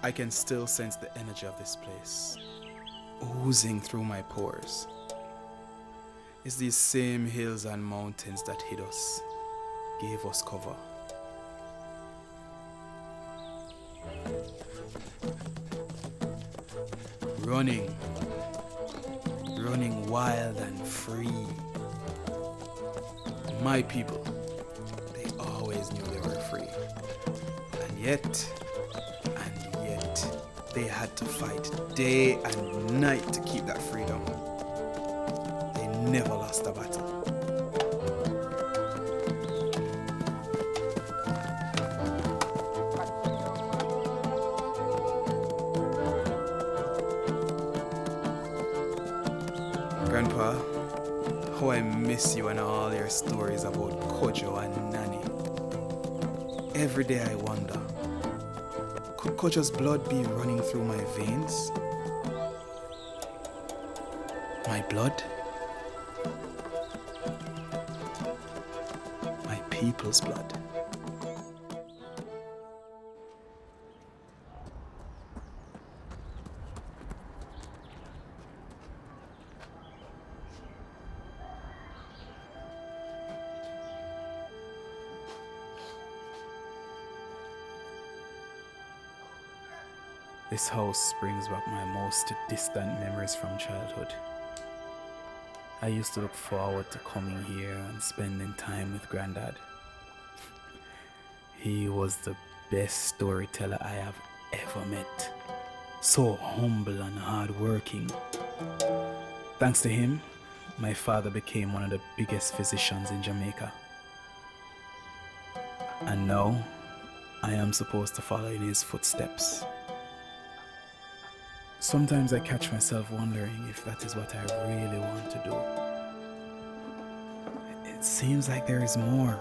I can still sense the energy of this place, oozing through my pores. It's these same hills and mountains that hid us, gave us cover. Running wild and free. My people, they always knew they were free. And yet, they had to fight day and night to keep that freedom. They never lost a battle. Grandpa, how I miss you and all your stories about Kojo and Nani. Every day I wonder, could Kojo's blood be running through my veins? My blood? My people's blood. This house brings back my most distant memories from childhood. I used to look forward to coming here and spending time with Granddad. He was the best storyteller I have ever met. So humble and hardworking. Thanks to him, my father became one of the biggest physicians in Jamaica. And now, I am supposed to follow in his footsteps. Sometimes I catch myself wondering if that is what I really want to do. It seems like there is more.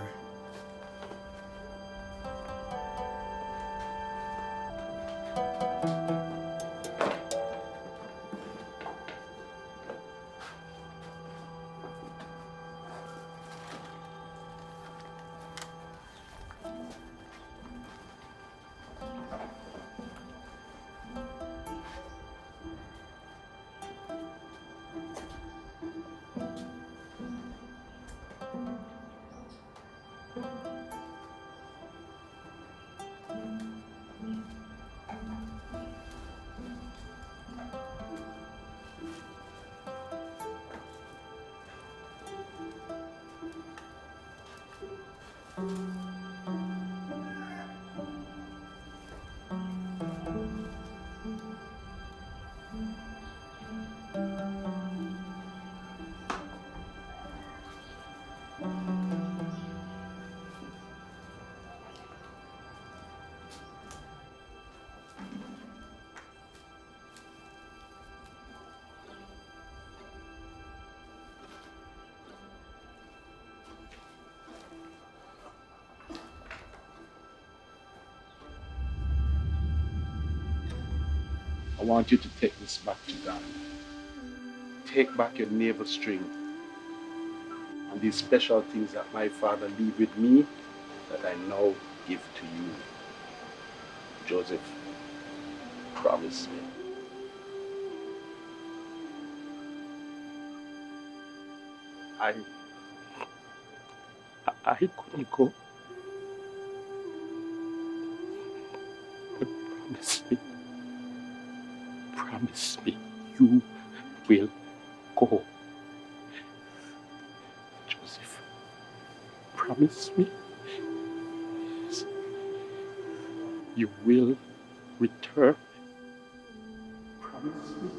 I want you to take this back to God. Take back your navel string and these special things that my father leave with me that I now give to you. Joseph, promise me. I couldn't go. But promise me you will go. Joseph, promise me. Yes. You will return. Promise me.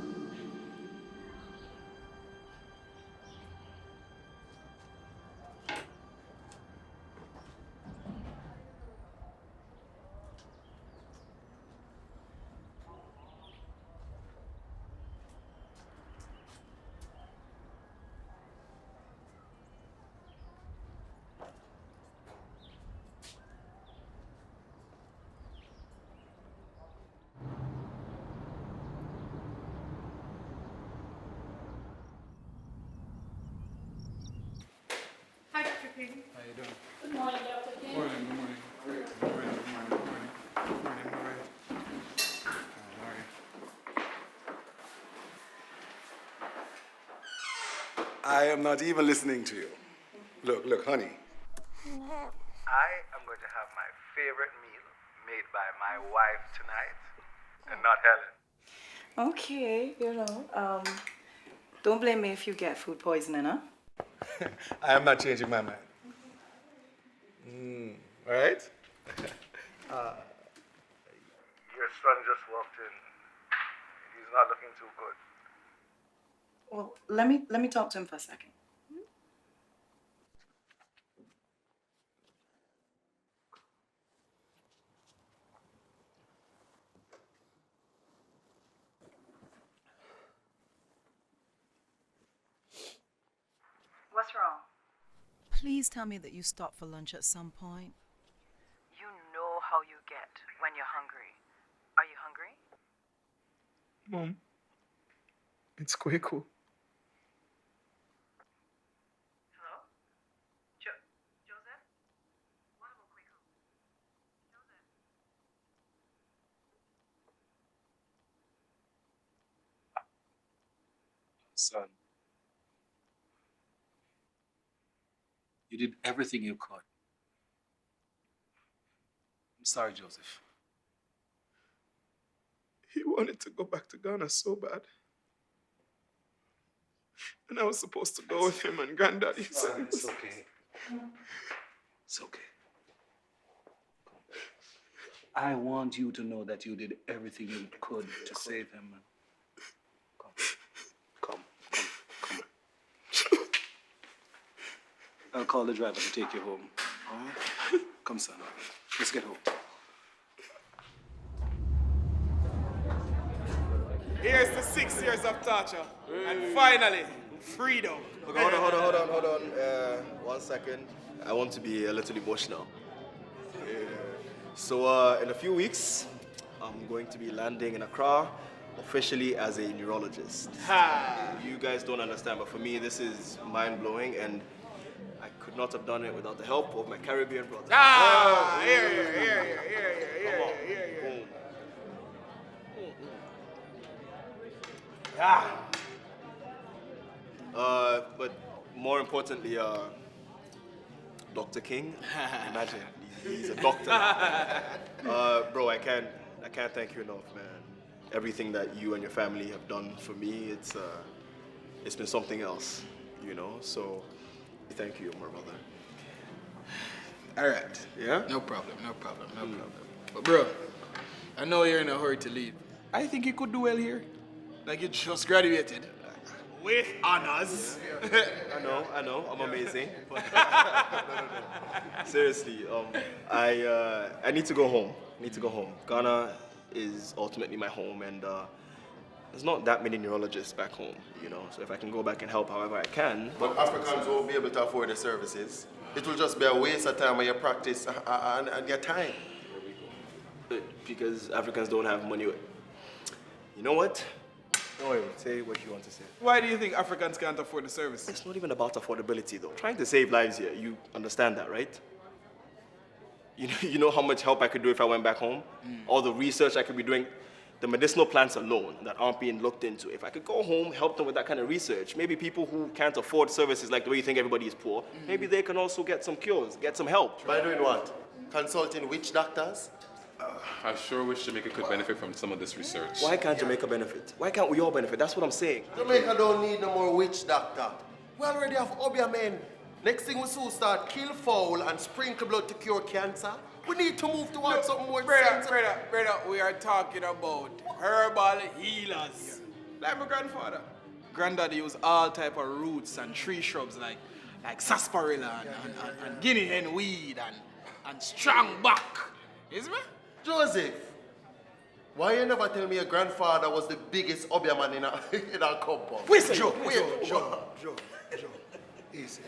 Hi, Dr. King. How you doing? Good morning, Dr. King. Good morning. Good morning. Good morning. Good morning. Good morning. Good morning. I am not even listening to you. Look, honey. I am going to have my favorite meal made by my wife tonight, and not Helen. Okay, don't blame me if you get food poisoning, huh? I am not changing my mind. All right? Your son just walked in. He's not looking too good. Well, let me talk to him for a second. What's wrong? Please tell me that you stop for lunch at some point. You know how you get when you're hungry. Are you hungry? Mom, it's Kwaku. Hello? Joseph? What about Kwaku? Joseph? Son, you did everything you could. I'm sorry, Joseph. He wanted to go back to Ghana so bad. And I was supposed to go with him and Granddaddy said it It's was... okay. It's okay. I want you to know that you did everything you could to save him. Come. I'll call the driver to take you home. All right? Come, son. Let's get home. Here's the 6 years of torture. And finally, freedom. Look, hold on. 1 second. I want to be a little emotional. So, in a few weeks, I'm going to be landing in Accra officially as a neurologist. You guys don't understand, but for me, this is mind-blowing, and I could not have done it without the help of my Caribbean brothers. Here. But more importantly, Dr. King, imagine, he's a doctor. Bro, I can't thank you enough, man. Everything that you and your family have done for me, it's been something else, you know? So, thank you, my brother. All right. Yeah? No problem. But bro, I know you're in a hurry to leave. I think you could do well here. Like you just graduated. With honors. I know, I'm amazing. But seriously, I need to go home. Ghana is ultimately my home, and there's not that many neurologists back home, you know. So if I can go back and help however I can. But Africans won't be able to afford the services. It will just be a waste of time of your practice and your time. Because Africans don't have money. You know what? Don't worry, say what you want to say. Why do you think Africans can't afford the service? It's not even about affordability, though. Trying to save lives here, you understand that, right? You know how much help I could do if I went back home? All the research I could be doing, the medicinal plants alone that aren't being looked into. If I could go home, help them with that kind of research, maybe people who can't afford services like the way you think everybody is poor, maybe they can also get some cures, get some help. By doing what? Consulting witch doctors? I sure wish Jamaica could benefit from some of this research. Why can't Jamaica benefit? Why can't we all benefit? That's what I'm saying. Jamaica don't need no more witch doctor. We already have Obia men. Next thing we soon start kill fowl and sprinkle blood to cure cancer. We need to move towards something more sensible. Brother, we are talking about herbal healers. Like my grandfather. Granddaddy used all type of roots and tree shrubs like sarsaparilla and guinea hen weed and strong buck. Is me? Joseph, why you never tell me your grandfather was the biggest Obia man in our compound? Joe. Easy.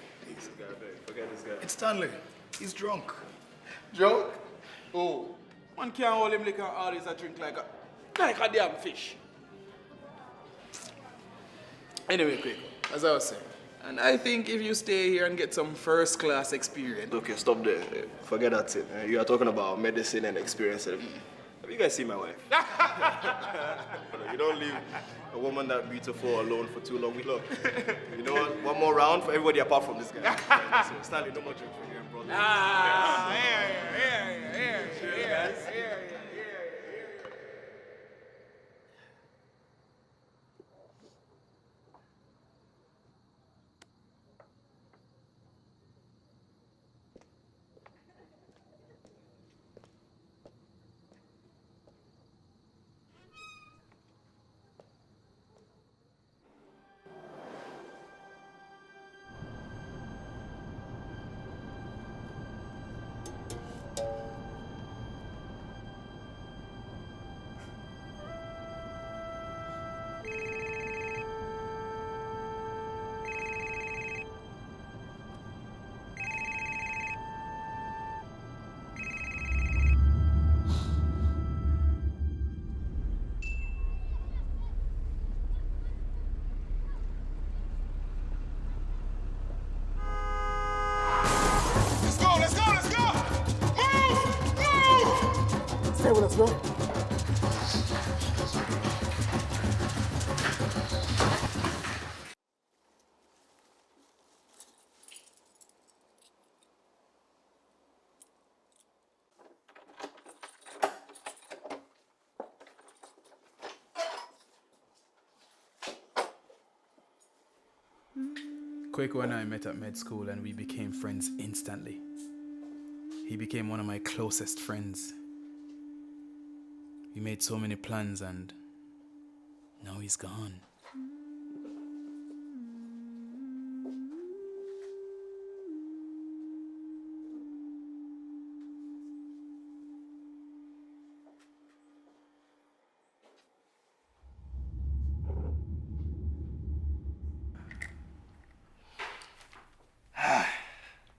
Forget this guy. It's Stanley. He's drunk. Drunk? Oh. Man can't hold him liquor all this a drink like a damn fish. Anyway, quick, as I was saying, and I think if you stay here and get some first class experience. Okay, stop there. Forget that. You are talking about medicine and experience. Have you guys seen my wife? You don't leave a woman that beautiful alone for too long. Look, you know what? One more round for everybody apart from this guy. So, Stanley, no more jokes for you, brother. Cheers, guys. Stay with us, bro. Kwaku and I met at med school and we became friends instantly. He became one of my closest friends. We made so many plans and now he's gone.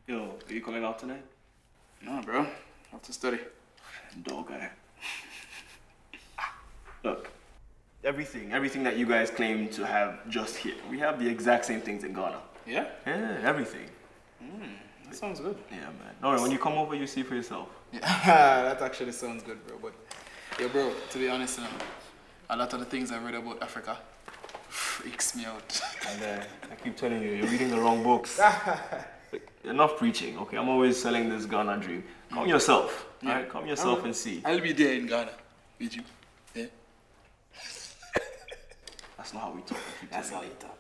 Yo, are you coming out tonight? No, bro. I have to study. Dog guy. Look, everything that you guys claim to have just here, we have the exact same things in Ghana. Yeah? Yeah, everything. That sounds good. Yeah, man. Don't worry, when you come over, you see for yourself. Yeah, that actually sounds good, bro. But, yo, bro, to be honest, a lot of the things I read about Africa freaks me out. And I keep telling you, you're reading the wrong books. Enough preaching, okay? I'm always selling this Ghana dream. Come yourself, all right? Come yourself and see. I'll be there in Ghana with you. Yeah? That's not how we talk. That's how you talk.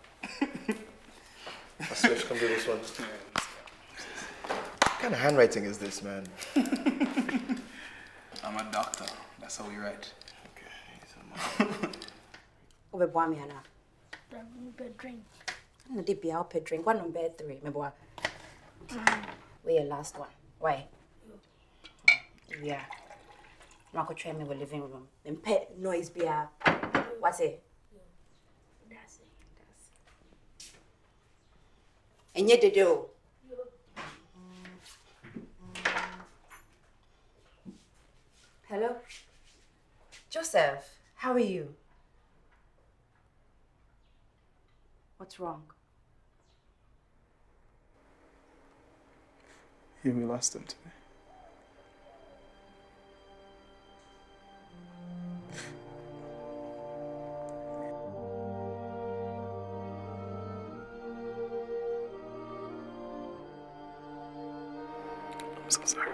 Let's switch, come do this one. What kind of handwriting is this, man? I'm a doctor. That's how we write. Okay. Ubebwa mi ana. Drink. Na di bia ope drink. One on bed 3. Me boy. We your last one. Why? Yeah. No go try me with living room. Then pet noise bia. What's it? That's it. And yet they do. Hello? Joseph, how are you? What's wrong? Yeah, we lost him today. I'm so sorry.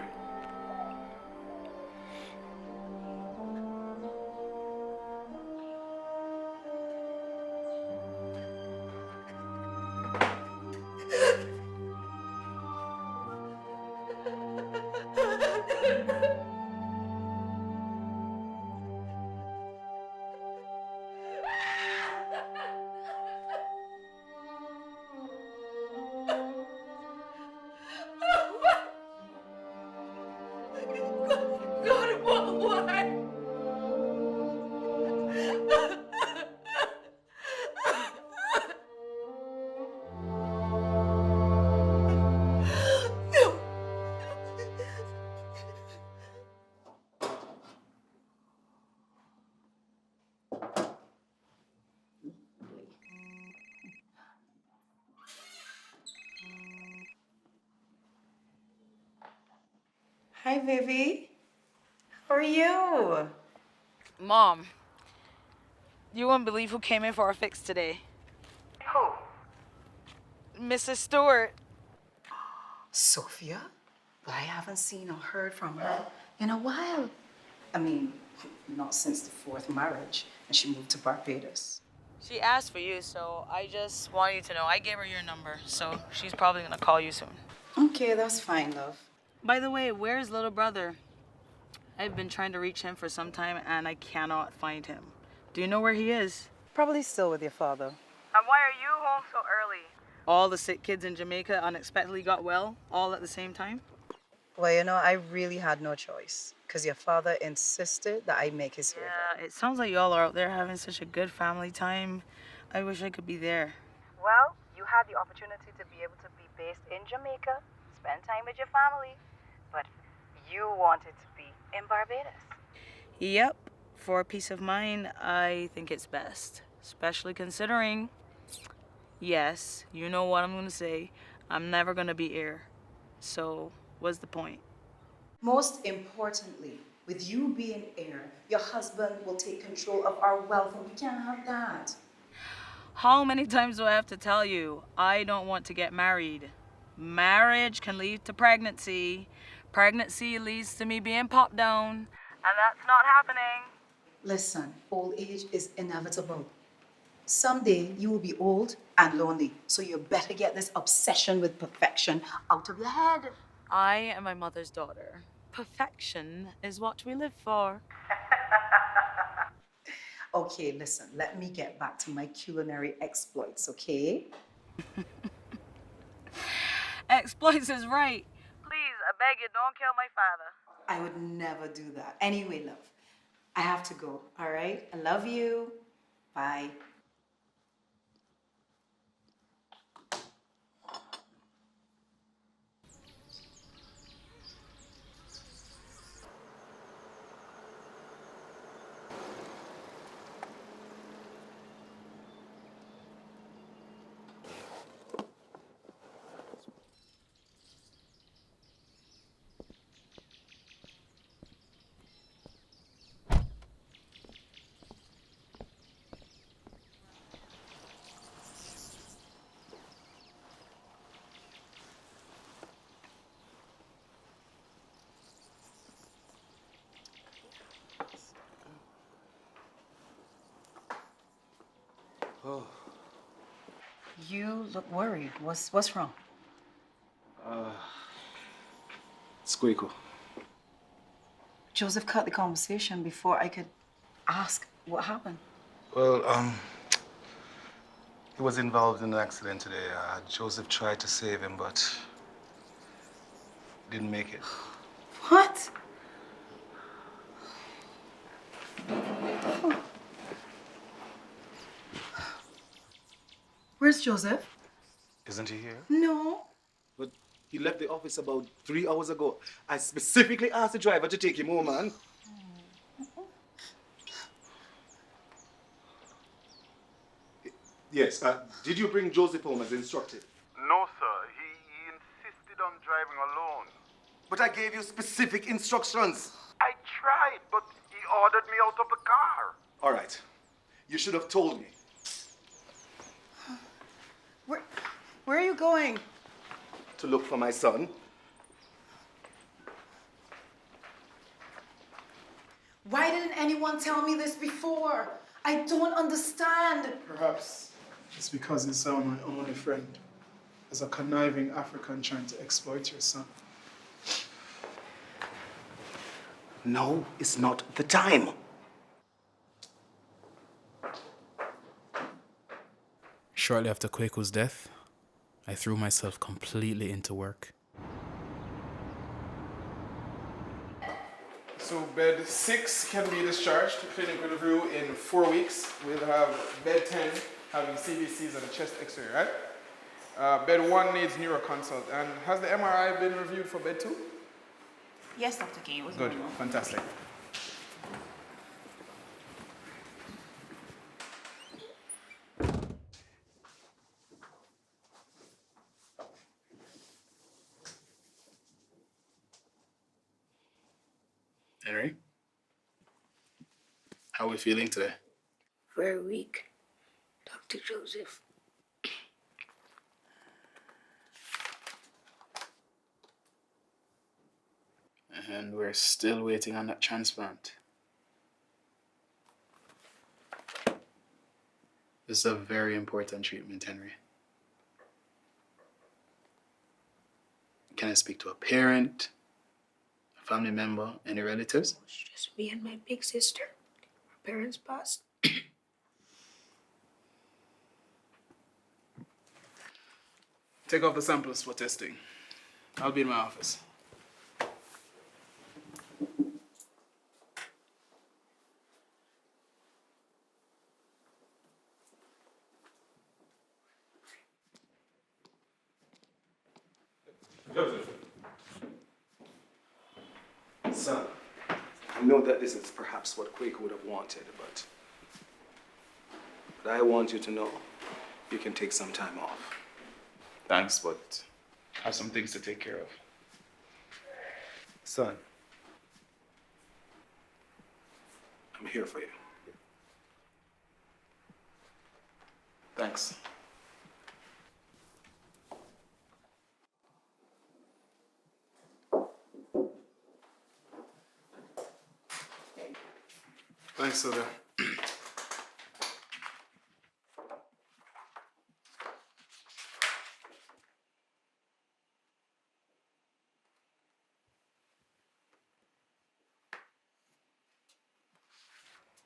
Hi, baby. How are you? Mom, you won't believe who came in for our fix today. Who? Mrs. Stewart. Sophia? But I haven't seen or heard from her in a while. I mean, not since the fourth marriage, and she moved to Barbados. She asked for you, so I just want you to know I gave her your number, so she's probably gonna call you soon. Okay, that's fine, love. By the way, where's little brother? I've been trying to reach him for some time and I cannot find him. Do you know where he is? Probably still with your father. And why are you home so early? All the sick kids in Jamaica unexpectedly got well, all at the same time? Well, you know, I really had no choice, because your father insisted that I make his way. Yeah, it sounds like y'all are out there having such a good family time. I wish I could be there. Well, you had the opportunity to be able to be based in Jamaica, spend time with your family, but you wanted to be in Barbados. Yep, for peace of mind, I think it's best. Especially considering, yes, you know what I'm gonna say, I'm never gonna be heir. So, what's the point? Most importantly, with you being heir, your husband will take control of our wealth, and we can't have that. How many times do I have to tell you, I don't want to get married? Marriage can lead to pregnancy. Pregnancy leads to me being popped down. And that's not happening. Listen, old age is inevitable. Someday you will be old and lonely, so you better get this obsession with perfection out of your head. I am my mother's daughter. Perfection is what we live for. Okay, listen, let me get back to my culinary exploits, okay? Exploits is right. Please, I beg you, don't kill my father. I would never do that. Anyway, love, I have to go, all right? I love you. Bye. Oh. You look worried. What's wrong? Squeako. Joseph cut the conversation before I could ask what happened. Well, he was involved in an accident today. Joseph tried to save him, but didn't make it. What? Where's Joseph? Isn't he here? No. But he left the office about 3 hours ago. I specifically asked the driver to take him home, man. Yes, did you bring Joseph home as instructed? No, sir. He insisted on driving alone. But I gave you specific instructions. I tried, but he ordered me out of the car. All right. You should have told me. Where are you going? To look for my son. Why didn't anyone tell me this before? I don't understand. Perhaps it's because you saw my only friend as a conniving African trying to exploit your son. No, it's not the time. Shortly after Kwaku's death, I threw myself completely into work. So bed 6 can be discharged. Clinical review in 4 weeks. We'll have bed 10 having CBCs and a chest x-ray, right? Bed 1 needs neuroconsult. And has the MRI been reviewed for bed 2? Yes, Dr. King, it was Good, normal. fantastic. Henry? How are we feeling today? Very weak, Dr. Joseph. And we're still waiting on that transplant. This is a very important treatment, Henry. Can I speak to a parent, a family member, any relatives? It's just me and my big sister. Our parents passed. Take off the samples for testing. I'll be in my office. Son, I know that this is perhaps what Quaker would have wanted, but I want you to know you can take some time off. Thanks, but I have some things to take care of. Son, I'm here for you. Thanks. Thanks, Soda.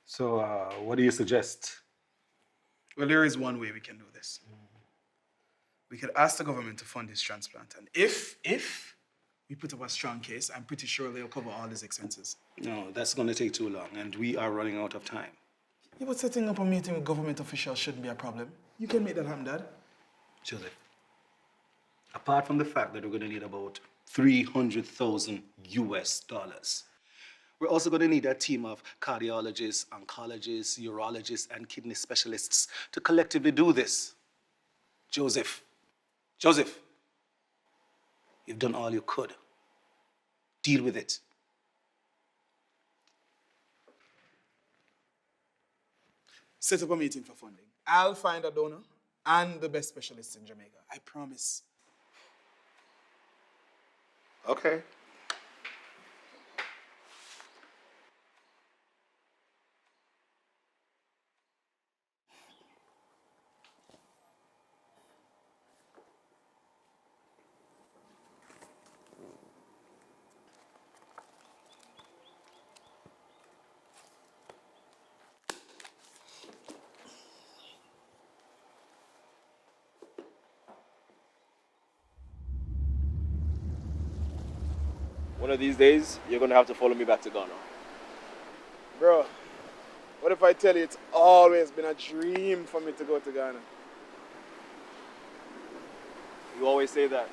So, what do you suggest? Well, there is one way we can do this. We could ask the government to fund this transplant, and if we put up a strong case, I'm pretty sure they'll cover all his expenses. No, that's going to take too long, and we are running out of time. Yeah, but setting up a meeting with government officials shouldn't be a problem. You can make that happen, Dad. Joseph, apart from the fact that we're going to need about $300,000 US, we're also going to need a team of cardiologists, oncologists, urologists, and kidney specialists to collectively do this. Joseph, you've done all you could. Deal with it. Set up a meeting for funding. I'll find a donor and the best specialists in Jamaica. I promise. Okay. One of these days, you're going to have to follow me back to Ghana. Bro, what if I tell you it's always been a dream for me to go to Ghana? You always say that.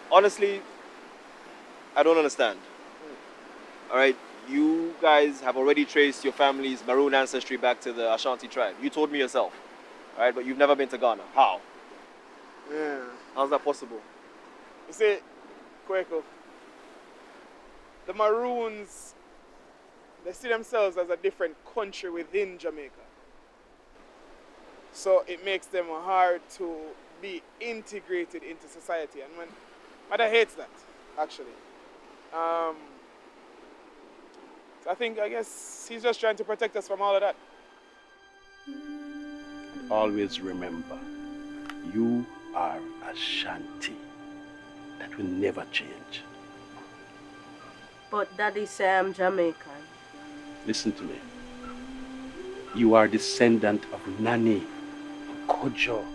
Honestly, I don't understand. All right, you guys have already traced your family's maroon ancestry back to the Ashanti tribe. You told me yourself. All right, but you've never been to Ghana. How? Yeah. How's that possible? You see, Kweko, the Maroons, they see themselves as a different country within Jamaica. So it makes them hard to be integrated into society. And my mother hates that, actually. So I guess he's just trying to protect us from all of that. Always remember, you are Ashanti. That will never change. But Daddy say I'm Jamaican. Listen to me. You are descendant of Nani, Kojo,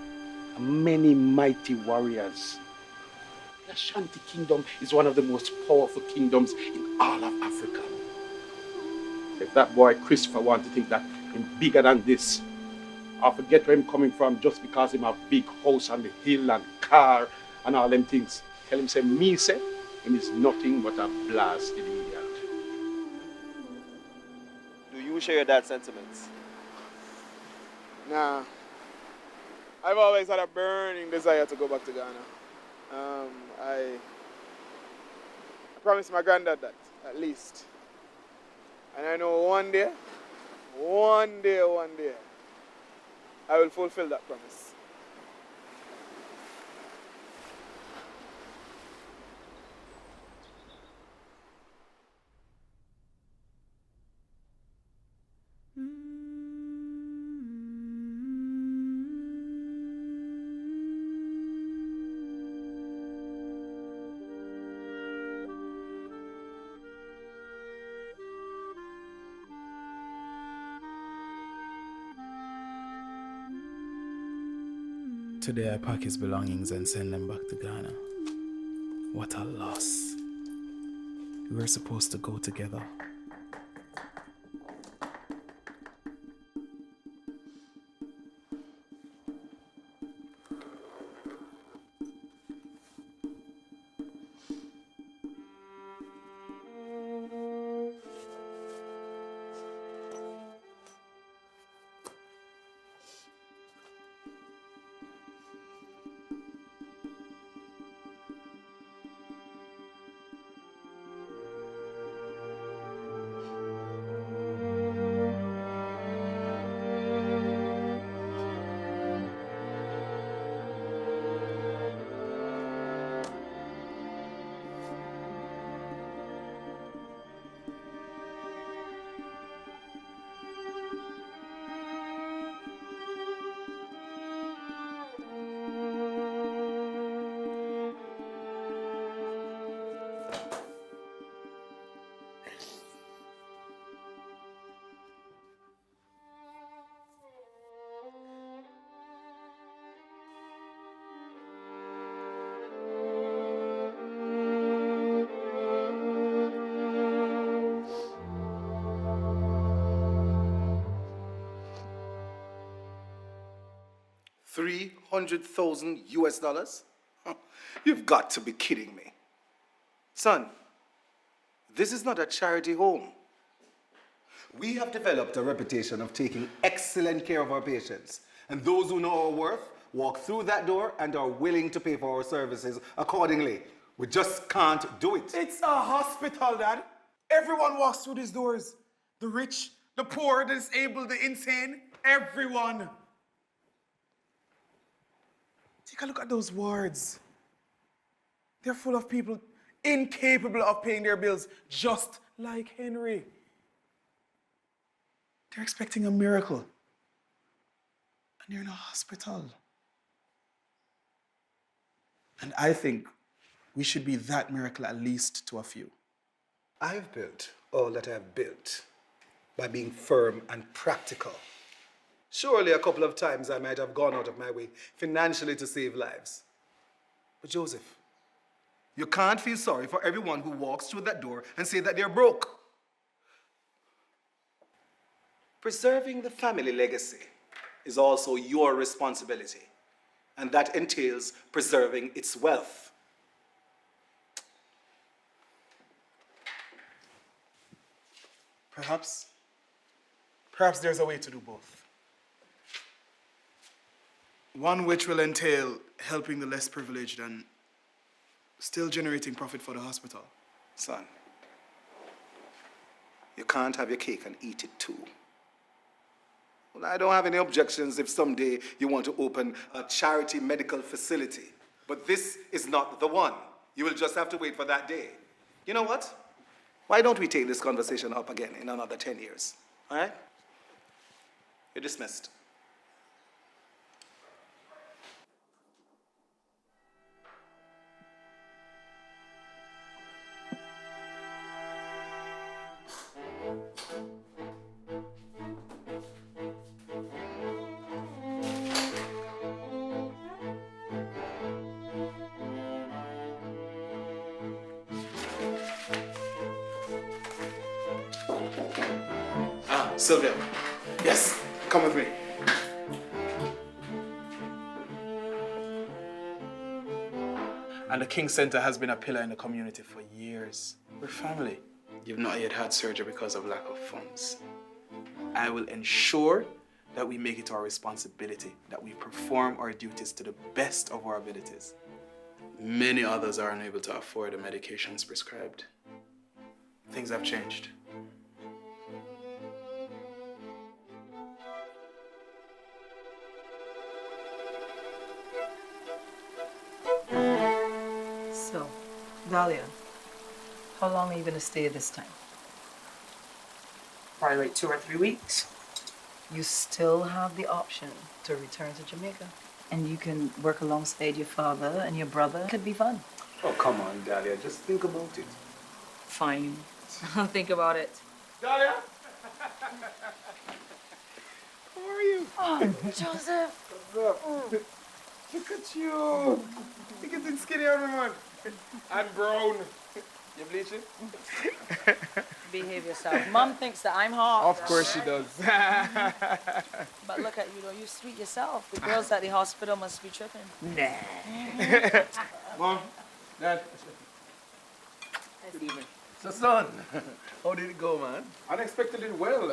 and many mighty warriors. The Ashanti kingdom is one of the most powerful kingdoms in all of Africa. If that boy Christopher wants to think that he's bigger than this, I forget where I'm coming from just because him have big house on the hill and car and all them things. Tell him say me say him is nothing but a blasted idiot. Do you share your dad's sentiments? Nah. I've always had a burning desire to go back to Ghana. I promised my granddad that, at least. And I know one day, I will fulfill that promise. Today I pack his belongings and send them back to Ghana. What a loss. We were supposed to go together. $300,000? You've got to be kidding me. Son, this is not a charity home. We have developed a reputation of taking excellent care of our patients. And those who know our worth walk through that door and are willing to pay for our services accordingly. We just can't do it. It's a hospital, Dad. Everyone walks through these doors. The rich, the poor, the disabled, the insane, everyone. Take a look at those wards. They're full of people incapable of paying their bills, just like Henry. They're expecting a miracle. And you're in a hospital. And I think we should be that miracle at least to a few. I've built all that I've built by being firm and practical. Surely a couple of times I might have gone out of my way financially to save lives. But Joseph, you can't feel sorry for everyone who walks through that door and say that they're broke. Preserving the family legacy is also your responsibility, and that entails preserving its wealth. Perhaps there's a way to do both. One which will entail helping the less privileged and still generating profit for the hospital. Son, you can't have your cake and eat it too. Well, I don't have any objections if someday you want to open a charity medical facility. But this is not the one. You will just have to wait for that day. You know what? Why don't we take this conversation up again in another 10 years? All right? You're dismissed. Sylvia, yes, come with me. And the King Center has been a pillar in the community for years. We're family. You've not yet had surgery because of lack of funds. I will ensure that we make it our responsibility, that we perform our duties to the best of our abilities. Many others are unable to afford the medications prescribed. Things have changed. Dahlia, how long are you gonna stay this time? Probably like 2 or 3 weeks. You still have the option to return to Jamaica. And you can work alongside your father and your brother. It could be fun. Oh, come on, Dahlia. Just think about it. Fine. I'll think about it. Dahlia? How are you? Oh, Joseph. What's up? Look at you. You're getting skinny on me, man. And brown. You bleaching? Behave yourself. Mom thinks that I'm hot. Of course she does. But look at you, though. You're sweet yourself. The girls at the hospital must be tripping. Nah. Mom, Dad. Good evening. So, son, how did it go, man? Unexpectedly well.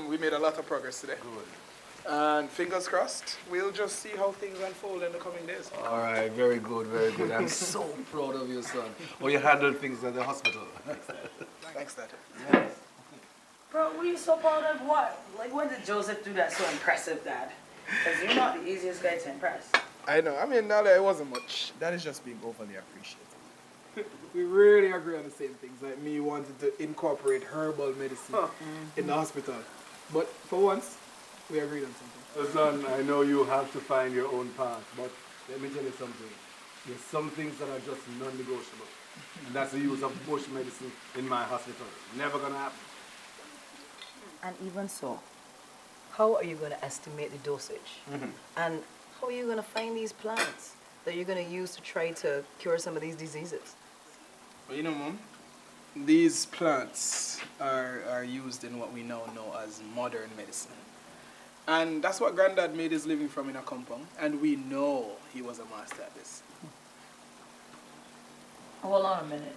We made a lot of progress today. Good. And fingers crossed, we'll just see how things unfold in the coming days. All right, very good, very good. I'm so proud of you, son. How you handled things at the hospital. Thanks, Dad. Yes. Bro, what are you so proud of? What? Like, when did Joseph do that so impressive, Dad? Because you're not the easiest guy to impress. I know. I mean, now that it wasn't much. That is just being overly appreciated. We really agree on the same things. Like me wanted to incorporate herbal medicine in the hospital. But for once, we agreed on something. Son, I know you have to find your own path, but let me tell you something. There's some things that are just non-negotiable. And that's the use of bush medicine in my hospital. Never gonna happen. And even so, how are you going to estimate the dosage? And how are you going to find these plants that you're going to use to try to cure some of these diseases? Well, you know, Mom, these plants are used in what we now know as modern medicine. And that's what Granddad made his living from in a compound. And we know he was a master at this. Hold on a minute.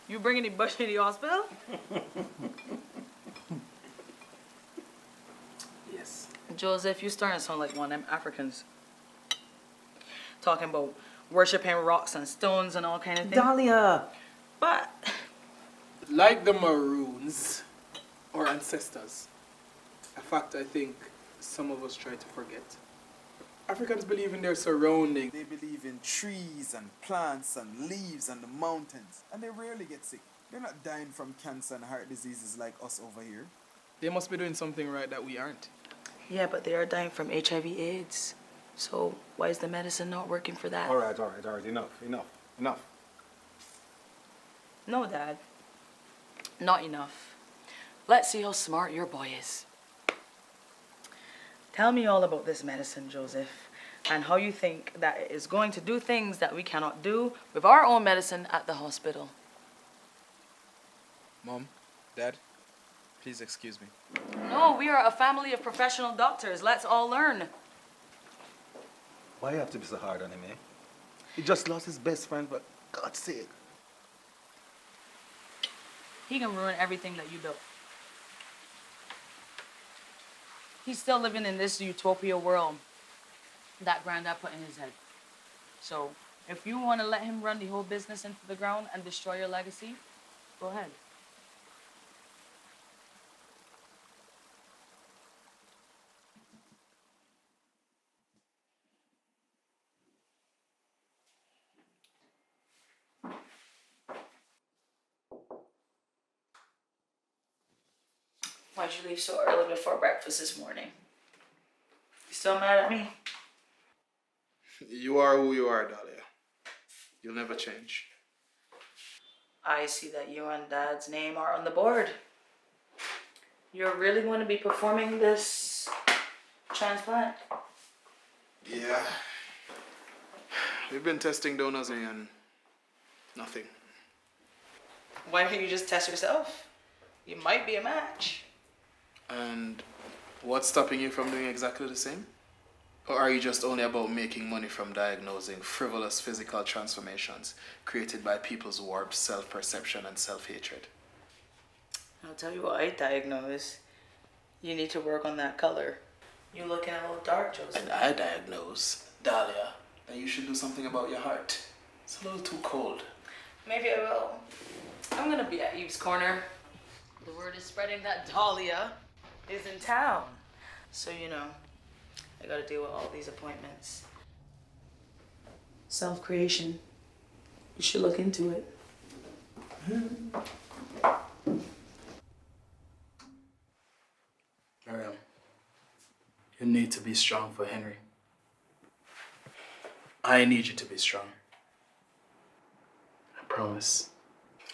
You bringing the bush in the hospital? Yes. Joseph, you starting to sound like one of them Africans. Talking about worshipping rocks and stones and all kind of things. Dahlia! But Like the Maroons, our ancestors, a fact I think some of us try to forget. Africans believe in their surroundings. They believe in trees and plants and leaves and the mountains. And they rarely get sick. They're not dying from cancer and heart diseases like us over here. They must be doing something right that we aren't. yeah, but they are dying from HIV/AIDS. So why is the medicine not working for that? All right. Enough. No, Dad. Not enough. Let's see how smart your boy is. Tell me all about this medicine, Joseph, and how you think that it is going to do things that we cannot do with our own medicine at the hospital. Mom, Dad, please excuse me. No, we are a family of professional doctors. Let's all learn. Why you have to be so hard on him, eh? He just lost his best friend, for God's sake. He can ruin everything that you built. He's still living in this utopia world that Granddad put in his head. So if you want to let him run the whole business into the ground and destroy your legacy, go ahead. Why'd you leave so early before breakfast this morning? You still mad at me? You are who you are, Dahlia. You'll never change. I see that you and Dad's name are on the board. You're really going to be performing this transplant? Yeah. We've been testing donors and nothing. Why don't you just test yourself? You might be a match. And what's stopping you from doing exactly the same? Or are you just only about making money from diagnosing frivolous physical transformations created by people's warped self-perception and self-hatred? I'll tell you what I diagnose. You need to work on that color. You're looking a little dark, Joseph. And I diagnose, Dahlia, that you should do something about your heart. It's a little too cold. Maybe I will. I'm gonna be at Eve's corner. The word is spreading that Dahlia is in town. So, you know, I gotta deal with all these appointments. Self-creation. You should look into it. Miriam, you need to be strong for Henry. I need you to be strong. I promise.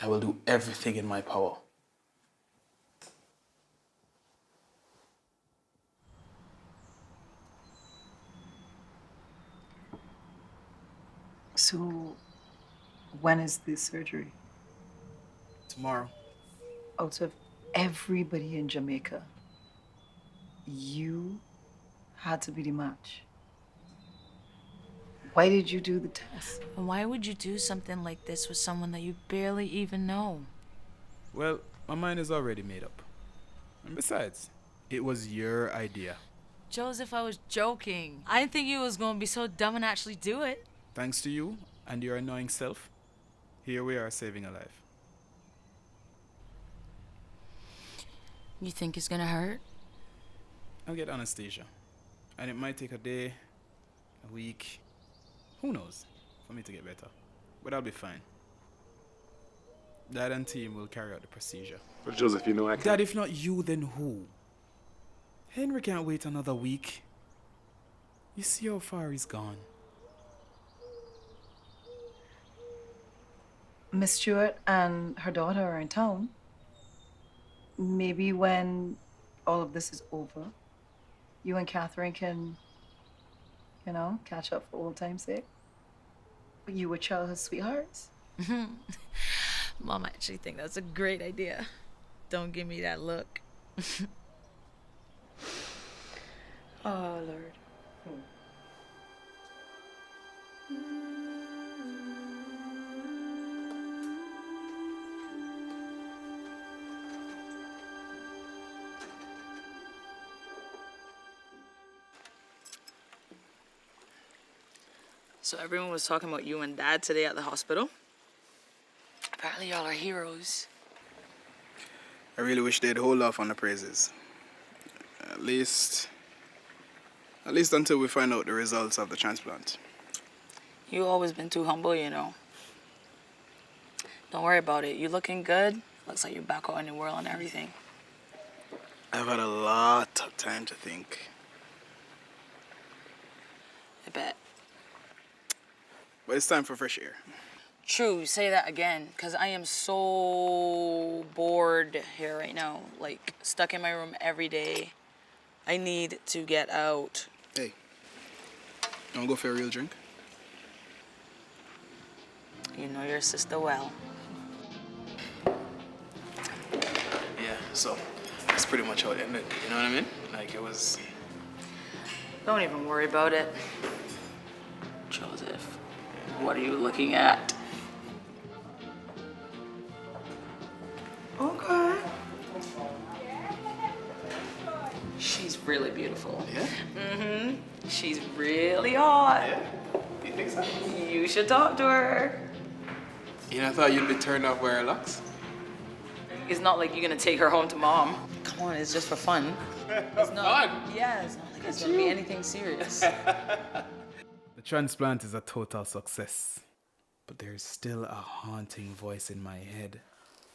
I will do everything in my power. So, when is the surgery? Tomorrow. Out of everybody in Jamaica, you had to be the match. Why did you do the test? Why would you do something like this with someone that you barely even know? Well, my mind is already made up. And besides, it was your idea. Joseph, I was joking. I didn't think you was gonna be so dumb and actually do it. Thanks to you and your annoying self, here we are saving a life. You think it's gonna hurt? I'll get anesthesia. And it might take a day, a week, who knows, for me to get better. But I'll be fine. Dad and team will carry out the procedure. But Joseph, you know I can't. Dad, if not you, then who? Henry can't wait another week. You see how far he's gone. Miss Stewart and her daughter are in town. Maybe when all of this is over, you and Catherine can, you know, catch up for old time's sake. You were childhood sweethearts. Mom, I actually think that's a great idea. Don't give me that look. Oh, Lord. So everyone was talking about you and Dad today at the hospital. Apparently y'all are heroes. I really wish they'd hold off on the praises. At least until we find out the results of the transplant. You always been too humble, you know. Don't worry about it. You looking good. Looks like you're back out in the world and everything. I've had a lot of time to think. I bet. But it's time for fresh air. True, say that again, because I am so bored here right now. Like, stuck in my room every day. I need to get out. Hey, you wanna go for a real drink? You know your sister well. Yeah, so that's pretty much how it ended. You know what I mean? Like, it was... Don't even worry about it. Joseph, what are you looking at? Okay. She's really beautiful. Yeah? Mm-hmm. She's really hot. Yeah? You think so? You should talk to her. You know, I thought you'd be turned off by her looks. It's not like you're gonna take her home to Mom. Come on, it's just for fun. It's not, fun? Yeah, it's not like it's gonna be anything serious. The transplant is a total success. But there's still a haunting voice in my head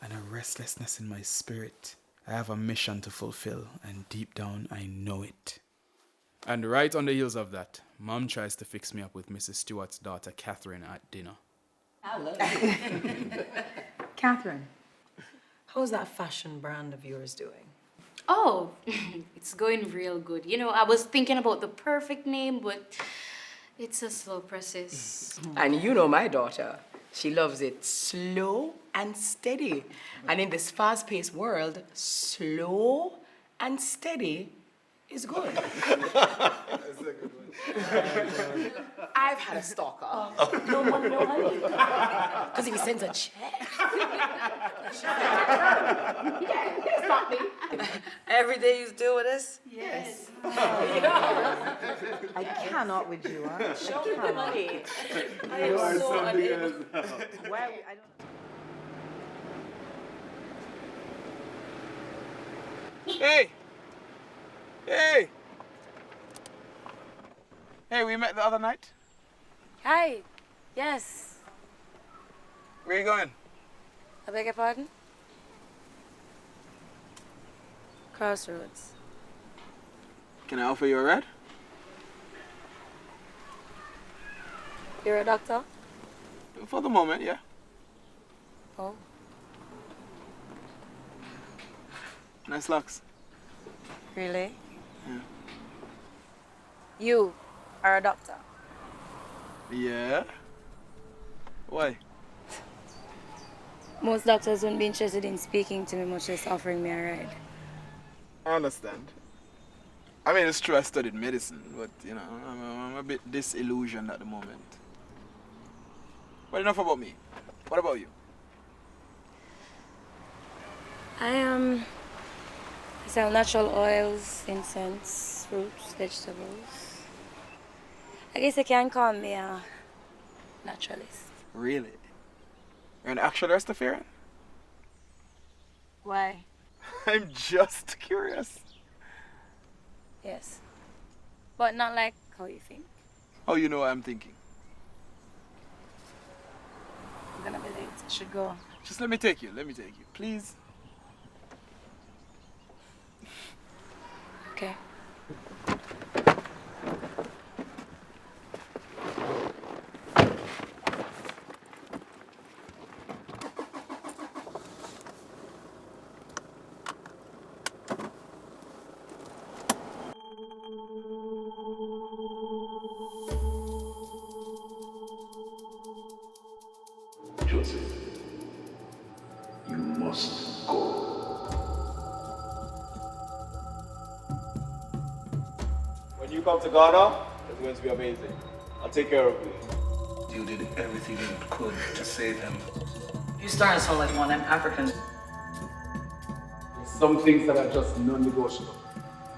and a restlessness in my spirit. I have a mission to fulfill, and deep down, I know it. And right on the heels of that, Mom tries to fix me up with Mrs. Stewart's daughter, Catherine, at dinner. I love it. Catherine, how's that fashion brand of yours doing? Oh, it's going real good. You know, I was thinking about the perfect name, but it's a slow process. And you know my daughter. She loves it slow and steady. And in this fast-paced world, slow and steady is good. I've had a stalker. No money, no honey. Because if he sends a check, it's not me. Every day you deal with this? Yes. I cannot with you, huh? Show me the money. I You are am so something unable. else. Why? I don't Hey! Hey! Hey, we met the other night. Hi. Yes. Where are you going? I beg your pardon? Crossroads. Can I offer you a ride? You're a doctor? For the moment, yeah. Oh. Nice locks. Really? Yeah. You are a doctor? Yeah? Why? Most doctors wouldn't be interested in speaking to me, much less offering me a ride. I understand. I mean, it's true I studied medicine, but, you know, I'm a bit disillusioned at the moment. But enough about me. What about you? I sell natural oils, incense, fruits, vegetables. I guess they can call me a naturalist. Really? You're an actual Rastafarian? Why? I'm just curious. Yes. But not like how you think. How you know what I'm thinking? I'm gonna be late. I should go. Just let me take you, please. Okay. Joseph, you must go. When you come to Ghana, it's going to be amazing. I'll take care of you. You did everything you could to save him. You starting to sound like one. I'm African. There's some things that are just non-negotiable.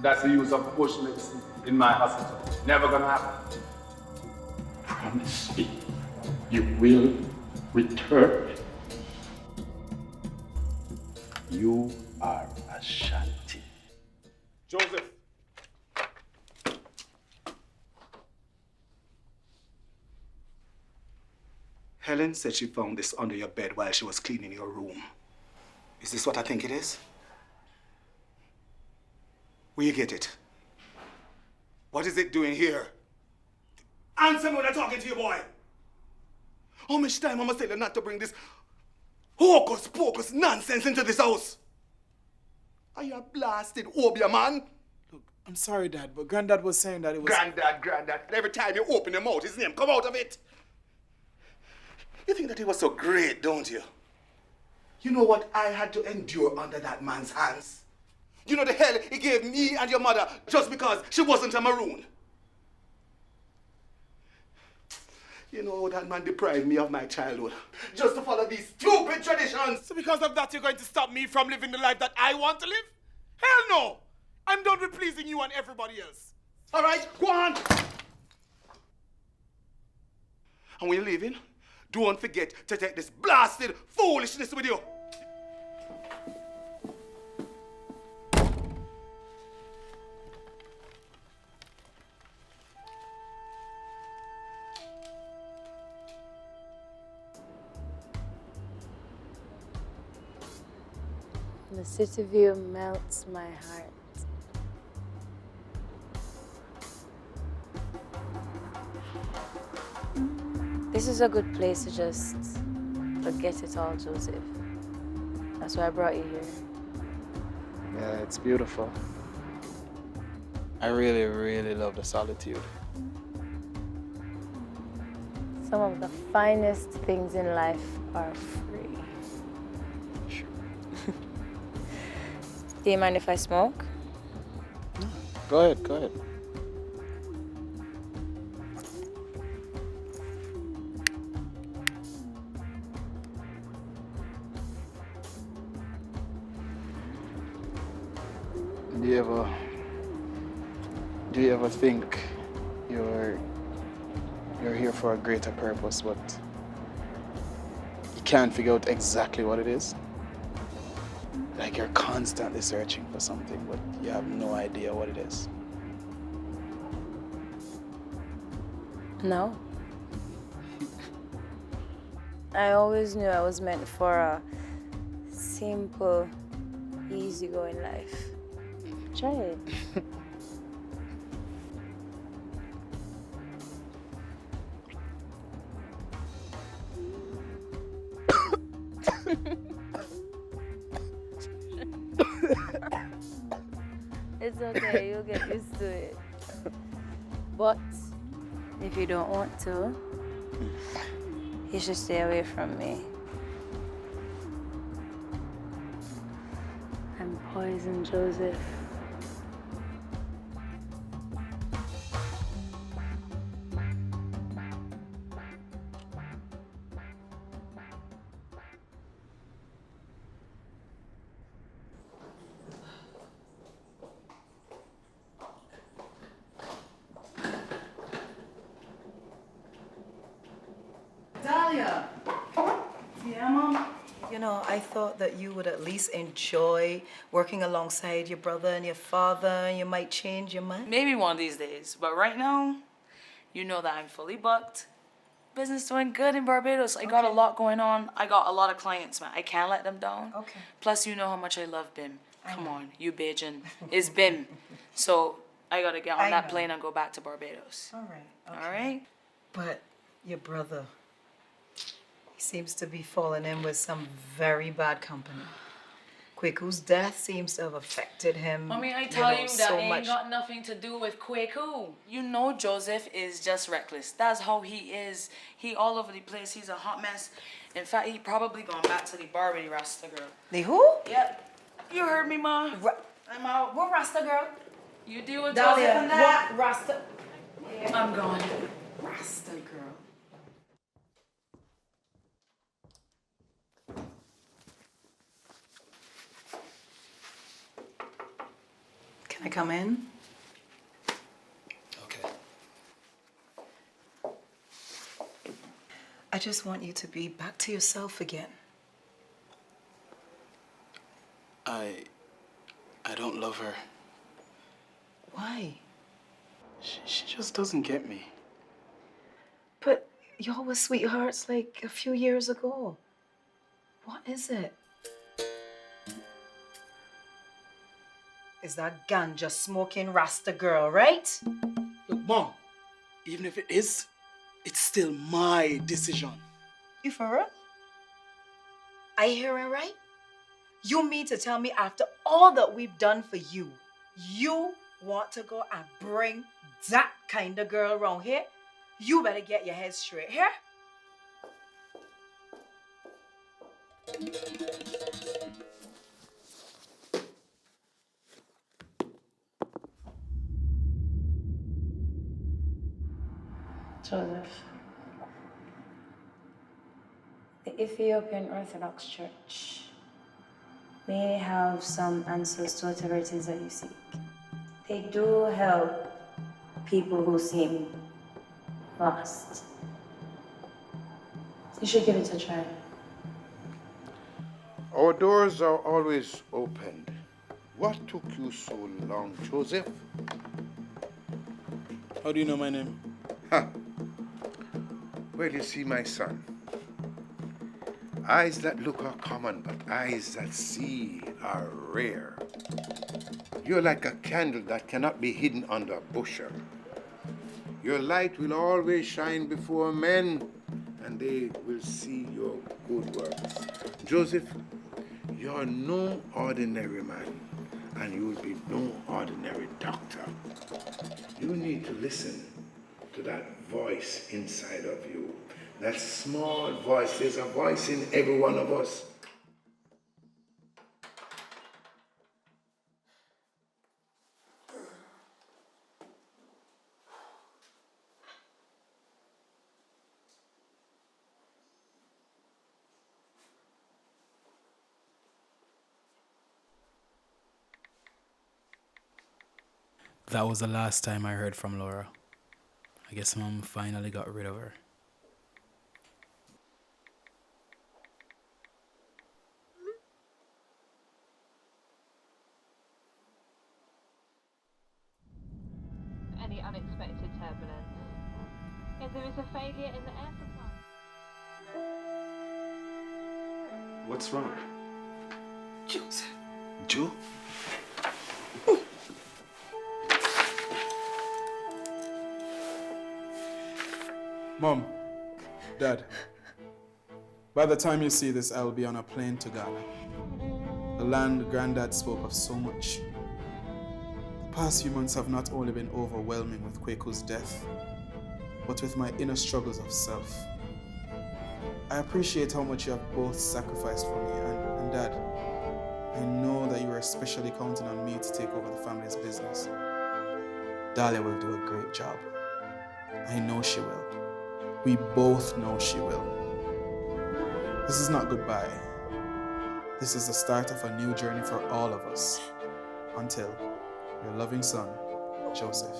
That's the use of bush medicine in my hospital. Never gonna happen. Promise me you will return. You are Ashanti. Joseph. Helen said she found this under your bed while she was cleaning your room. Is this what I think it is? Where you get it? What is it doing here? Answer me when I'm talking to you, boy! How much time am I telling you not to bring this hocus pocus nonsense into this house? Are you a blasted obia, man? Look, I'm sorry, Dad, but Granddad was saying that it was... Granddad. Every time you open your mouth, his name come out of it. You think that he was so great, don't you? You know what I had to endure under that man's hands? You know the hell he gave me and your mother just because she wasn't a Maroon? You know that man deprived me of my childhood just to follow these stupid traditions. So because of that, you're going to stop me from living the life that I want to live? Hell no! I'm done with pleasing you and everybody else. All right, go on. And when you're leaving, don't forget to take this blasted foolishness with you. The city view melts my heart. This is a good place to just forget it all, Joseph. That's why I brought you here. Yeah, it's beautiful. I really, really love the solitude. Some of the finest things in life are free. Sure. Do you mind if I smoke? Go ahead. Do you ever think you're here for a greater purpose, but you can't figure out exactly what it is? Like you're constantly searching for something, but you have no idea what it is. No. I always knew I was meant for a simple, easygoing life. Try it. It's okay, you'll get used to it. But if you don't want to, you should stay away from me. I'm Poison Joseph. Dahlia! Yeah, Mom? You know, I thought that you would at least enjoy working alongside your brother and your father. You might change your mind. Maybe one of these days, but right now, you know that I'm fully booked. Business doing good in Barbados. I got a lot going on. I got a lot of clients, man. I can't let them down. Okay. Plus, you know how much I love Bim. Come on, you Bajan. It's Bim. So I gotta get on that plane and go back to Barbados. All right. Okay. All right? But your brother, he seems to be falling in with some very bad company. Kweku's death seems to have affected him. I mean, I tell you that so ain't much. got nothing to do with Kweku. You know Joseph is just reckless. That's how he is. He all over the place. He's a hot mess. In fact, he probably gone back to the Barbary Rasta girl. The who? Yep. You heard me, Ma. I'm out. What Rasta girl? You deal with Dahlia, Joseph and that. what Rasta? I'm gone. Rasta girl. Can I come in? Okay. I just want you to be back to yourself again. I don't love her. Why? She just doesn't get me. But y'all were sweethearts like a few years ago. What is it? Is that ganja smoking Rasta girl, right? Look, Mom, even if it is, it's still my decision. You for real? I hearing right? You mean to tell me after all that we've done for you, you want to go and bring that kind of girl around here? You better get your head straight here. Joseph, the Ethiopian Orthodox Church may have some answers to whatever it is that you seek. They do help people who seem lost. You should give it a try. Our doors are always open. What took you so long, Joseph? How do you know my name? Huh. Well, you see, my son, eyes that look are common, but eyes that see are rare. You're like a candle that cannot be hidden under a bushel. Your light will always shine before men, and they will see your good works. Joseph, you're no ordinary man, and you will be no ordinary doctor. You need to listen to that voice inside of you. That small voice. There's a voice in every one of us. That was the last time I heard from Laura. I guess Mom finally got rid of her. Any unexpected turbulence. If there is a failure in the air supply. What's wrong? Joseph. Joe? Mom, Dad, by the time you see this, I'll be on a plane to Ghana. The land Granddad spoke of so much. The past few months have not only been overwhelming with Kweku's death, but with my inner struggles of self. I appreciate how much you have both sacrificed for me, and Dad, I know that you are especially counting on me to take over the family's business. Dahlia will do a great job. I know she will. We both know she will. This is not goodbye. This is the start of a new journey for all of us. Until your loving son, Joseph.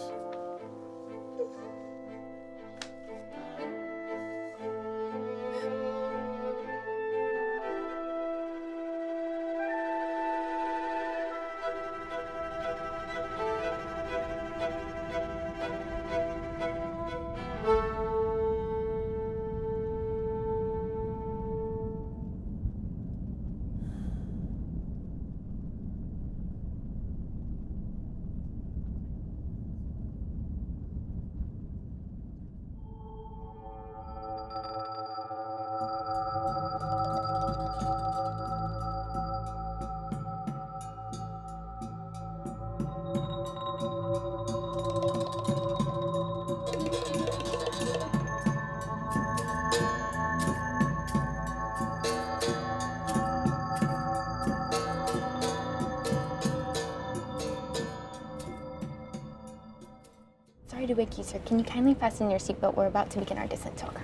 Sorry to wake you, sir. Can you kindly fasten your seatbelt? We're about to begin our descent to Accra.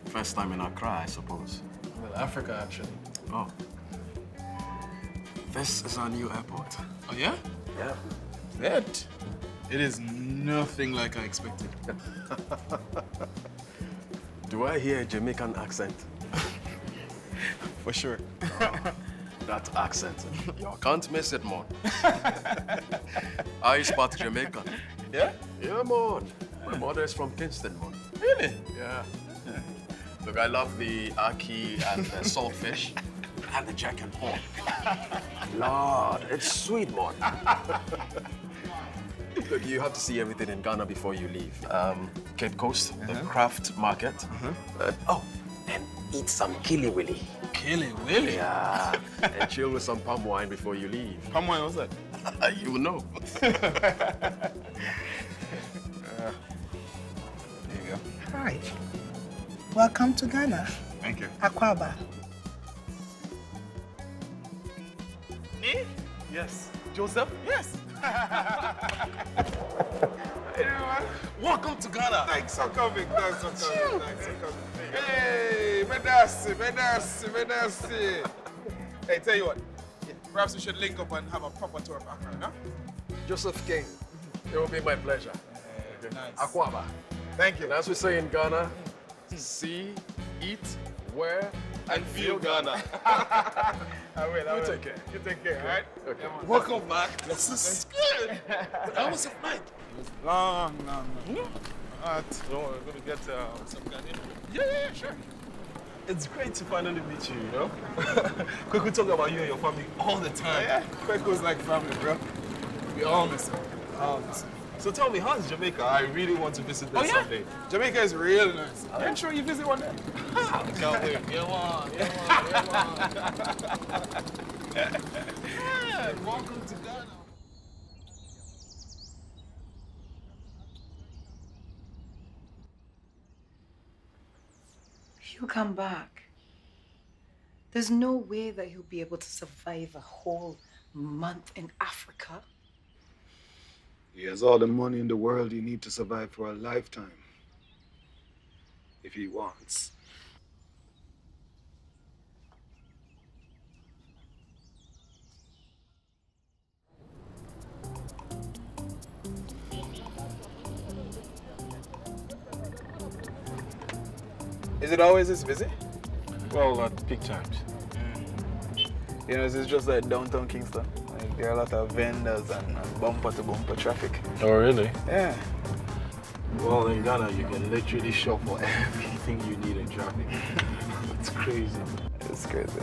First time in Accra, I suppose. Well, Africa, actually. Oh. This is our new airport. Oh, yeah? Yeah. That? It is nothing like I expected. Do I hear a Jamaican accent? For sure. That accent. You can't miss it, man. I part Jamaican. Yeah? Yeah, man. My mother is from Kingston, man. Really? Yeah. Look, I love the ackee and the saltfish and the jack and pork. Lord, it's sweet, man. Look, you have to see everything in Ghana before you leave. Cape Coast, the craft market. Oh, and eat some kili-willy. Kili-willy? Yeah. And chill with some palm wine before you leave. Palm wine, what's that? You will know. There you go. Hi. Welcome to Ghana. Thank you. Akwaba. Me? Yes. Joseph? Yes. Welcome to Ghana. Thanks for coming. Thanks for coming. Thanks for coming. Hey, Medasi. Hey, tell you what. Perhaps we should link up and have a proper tour of Accra, no? Joseph King, it will be my pleasure. Nice. Akwaba. Thank you. And as we say in Ghana, see, eat, wear, and feel Ghana. I will. You take care. You take care, all right? Okay. Welcome back. This is good. How was your flight? Long. So we're going to get some Ghanaian. Yeah, sure. It's great to finally meet you, you know? Quick, talk about you and your family all the time. Yeah, Kweku's like family, bro. We all miss him. All miss him. So tell me, how's Jamaica? I really want to visit there someday. Jamaica is real nice. I'm sure you visit one day. I can't wait. Yeah, man. Yeah, welcome to Ghana. He'll come back. There's no way that he'll be able to survive a whole month in Africa. He has all the money in the world he needs to survive for a lifetime. If he wants. Is it always this busy? Well, at peak times. You know, it's just like downtown Kingston. Like, there are a lot of vendors and bumper-to-bumper traffic. Oh, really? Yeah. Well, in Ghana, you can literally shop for everything you need in traffic. It's crazy. It's crazy.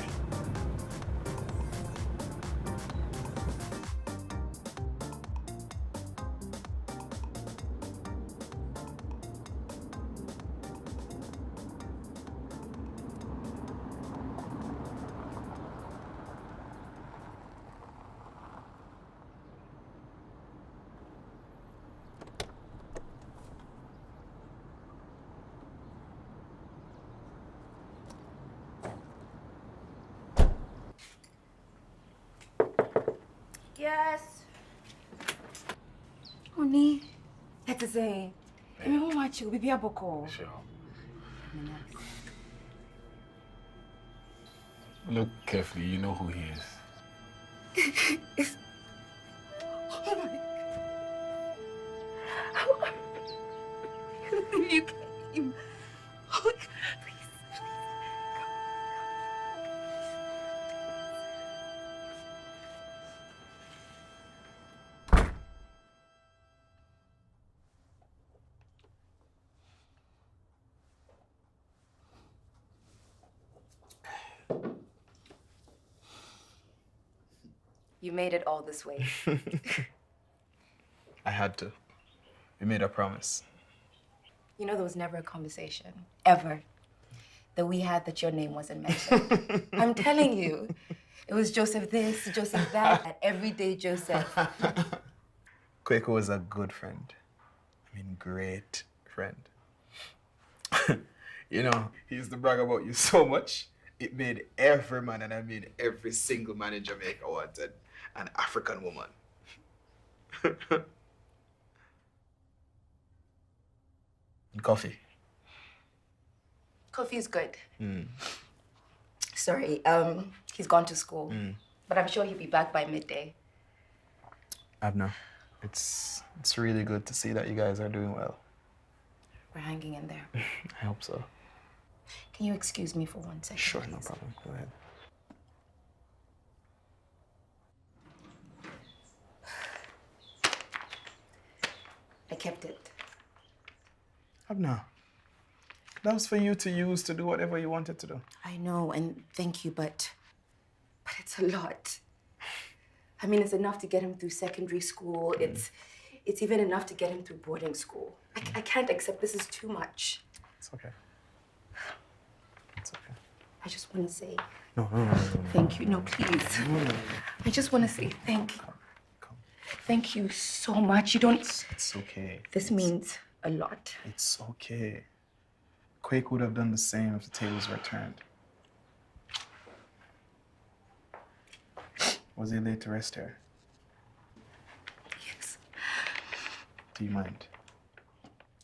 Yes. Honey, let's say, you know what you be able to. Sure. Look carefully, you know who he is. Oh my. You can't. Oh, you made it all this way. I had to. We made a promise. You know, there was never a conversation, ever, that we had that your name wasn't mentioned. I'm telling you. It was Joseph this, Joseph that, and everyday Joseph. Quaker was a good friend. I mean, great friend. You know, he used to brag about you so much, it made every man, and I mean every single man in Jamaica wanted an African woman. Coffee. Coffee's good. Mm. Sorry, he's gone to school. But I'm sure he'll be back by midday. Abner, it's really good to see that you guys are doing well. We're hanging in there. I hope so. Can you excuse me for 1 second? Sure, please? no problem. Go ahead. I kept it. Abner, that was for you to use to do whatever you wanted to do. I know, and thank you, but it's a lot. I mean, it's enough to get him through secondary school. It's even enough to get him through boarding school. I can't accept this is too much. It's okay. It's okay. I just want to say No. thank you. No, please. No. I just want to say thank you. Thank you so much. You don't... It's okay. This means a lot. It's okay. Quake would have done the same if the tables were turned. Was he late to rest here? Yes. Do you mind?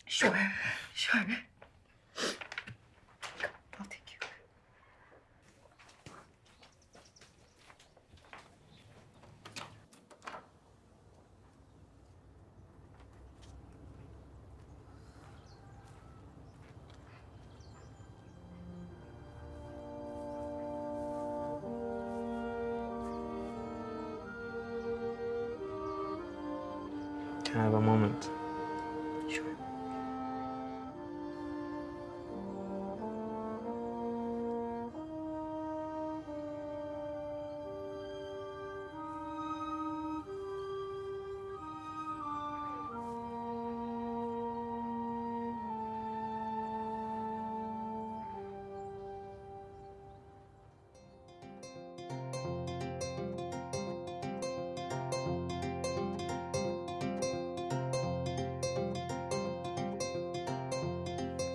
Sure. I'll take you. Can I have a moment? Sure.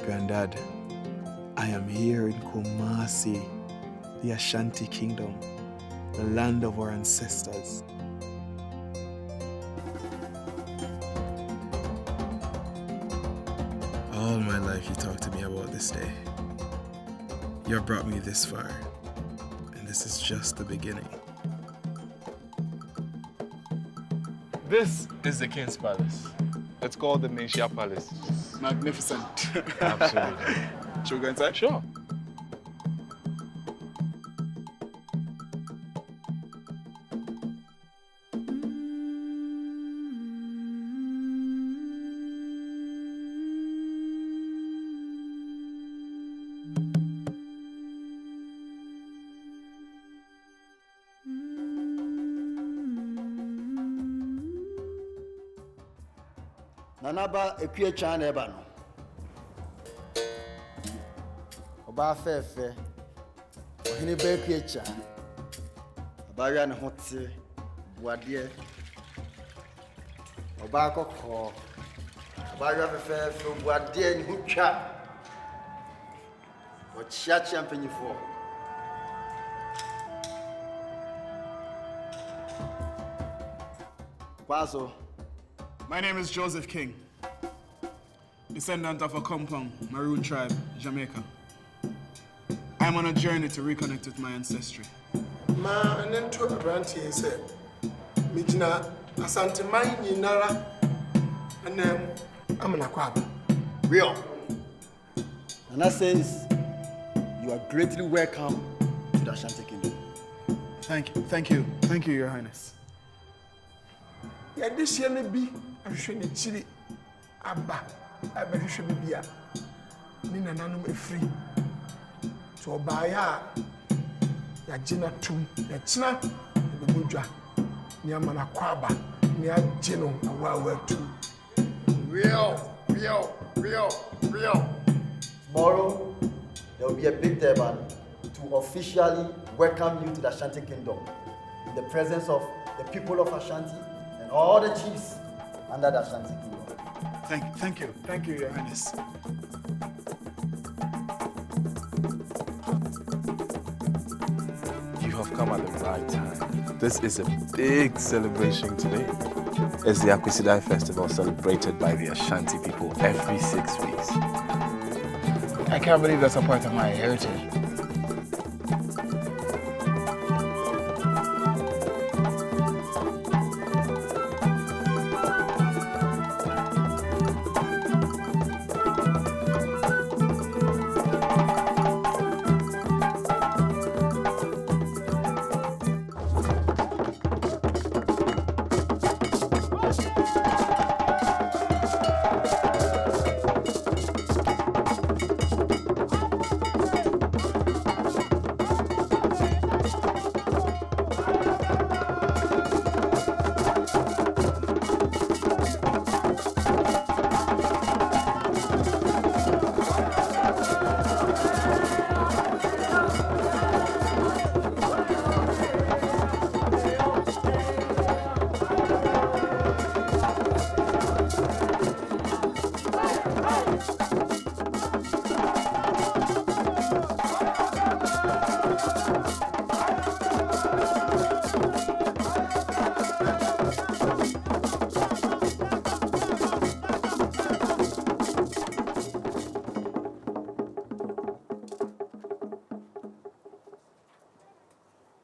Granddad, I am here in Kumasi, the Ashanti Kingdom, the land of our ancestors. my life you talk to me about this day. You have brought me this far, and this is just the beginning. This is the King's Palace. It's called the Marcia Palace. Magnificent. Absolutely. Should we go inside? Sure. Nanaba ekwie chan eba no. Oba fefe. Ohini be ekwie chan. Abaya ne hote buade. Oba kokko. Abaya fefe buade ni hutwa. O chia champanyfo. Kwazo. My name is Joseph King, descendant of a Kompong Maroon tribe, Jamaica. I'm on a journey to reconnect with my ancestry. Ma nento abranti said, Mijina Asante Mai Nara and Amana Kwaba. Real. Nana says you are greatly welcome to the Ashanti Kingdom. Thank you, Your Highness. Yeah, this year may be a chili abba, I bet you should be a Nina Nanum free. So buy ya Jina Tum, the China, the Buja, near Manakwaba, near Jino, a wild too. Real. Tomorrow, there will be a big turban to officially welcome you to the Ashanti Kingdom in the presence of the people of Ashanti and all the chiefs under the Ashanti Kingdom. Thank you, Your Highness. You have come at the right time. This is a big celebration today. It's the Akwisidai Festival celebrated by the Ashanti people every 6 weeks. I can't believe that's a part of my heritage.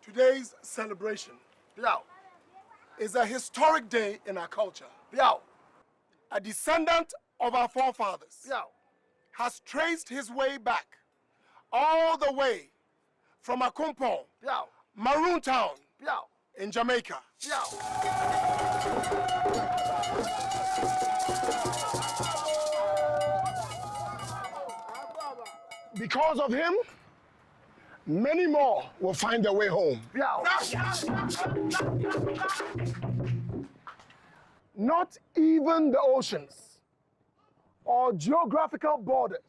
Today's celebration is a historic day in our culture. A descendant of our forefathers has traced his way back all the way from Akumpo, Maroon Town in Jamaica. Because of him, many more will find their way home. Not even the oceans or geographical borders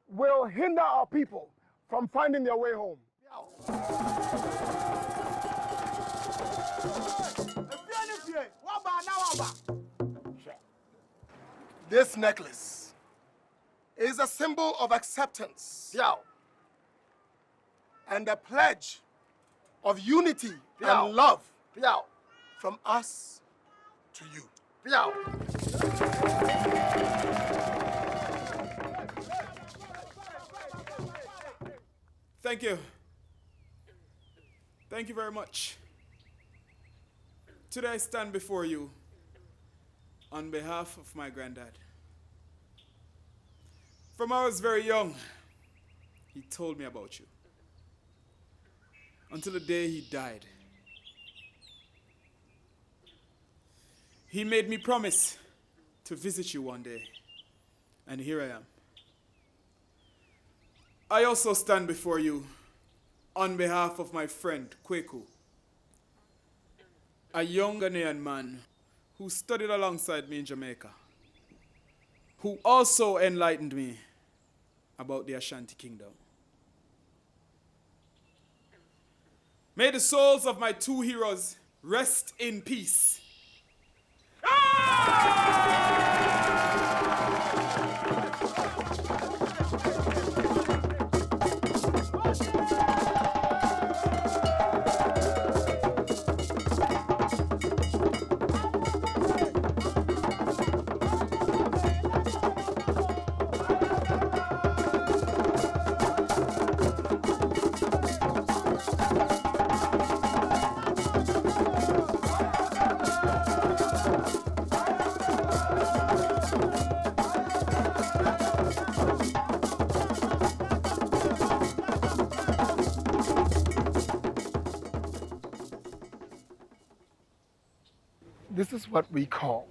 will hinder our people from finding their way home. This necklace is a symbol of acceptance and a pledge of unity and love from us to you. Thank you. Thank you very much. Today I stand before you on behalf of my granddad. From I was very young, he told me about you. Until the day he died. He made me promise to visit you one day. And here I am. I also stand before you on behalf of my friend, Kweku, a young Ghanaian man who studied alongside me in Jamaica, who also enlightened me about the Ashanti Kingdom. May the souls of my two heroes rest in peace. This is what we call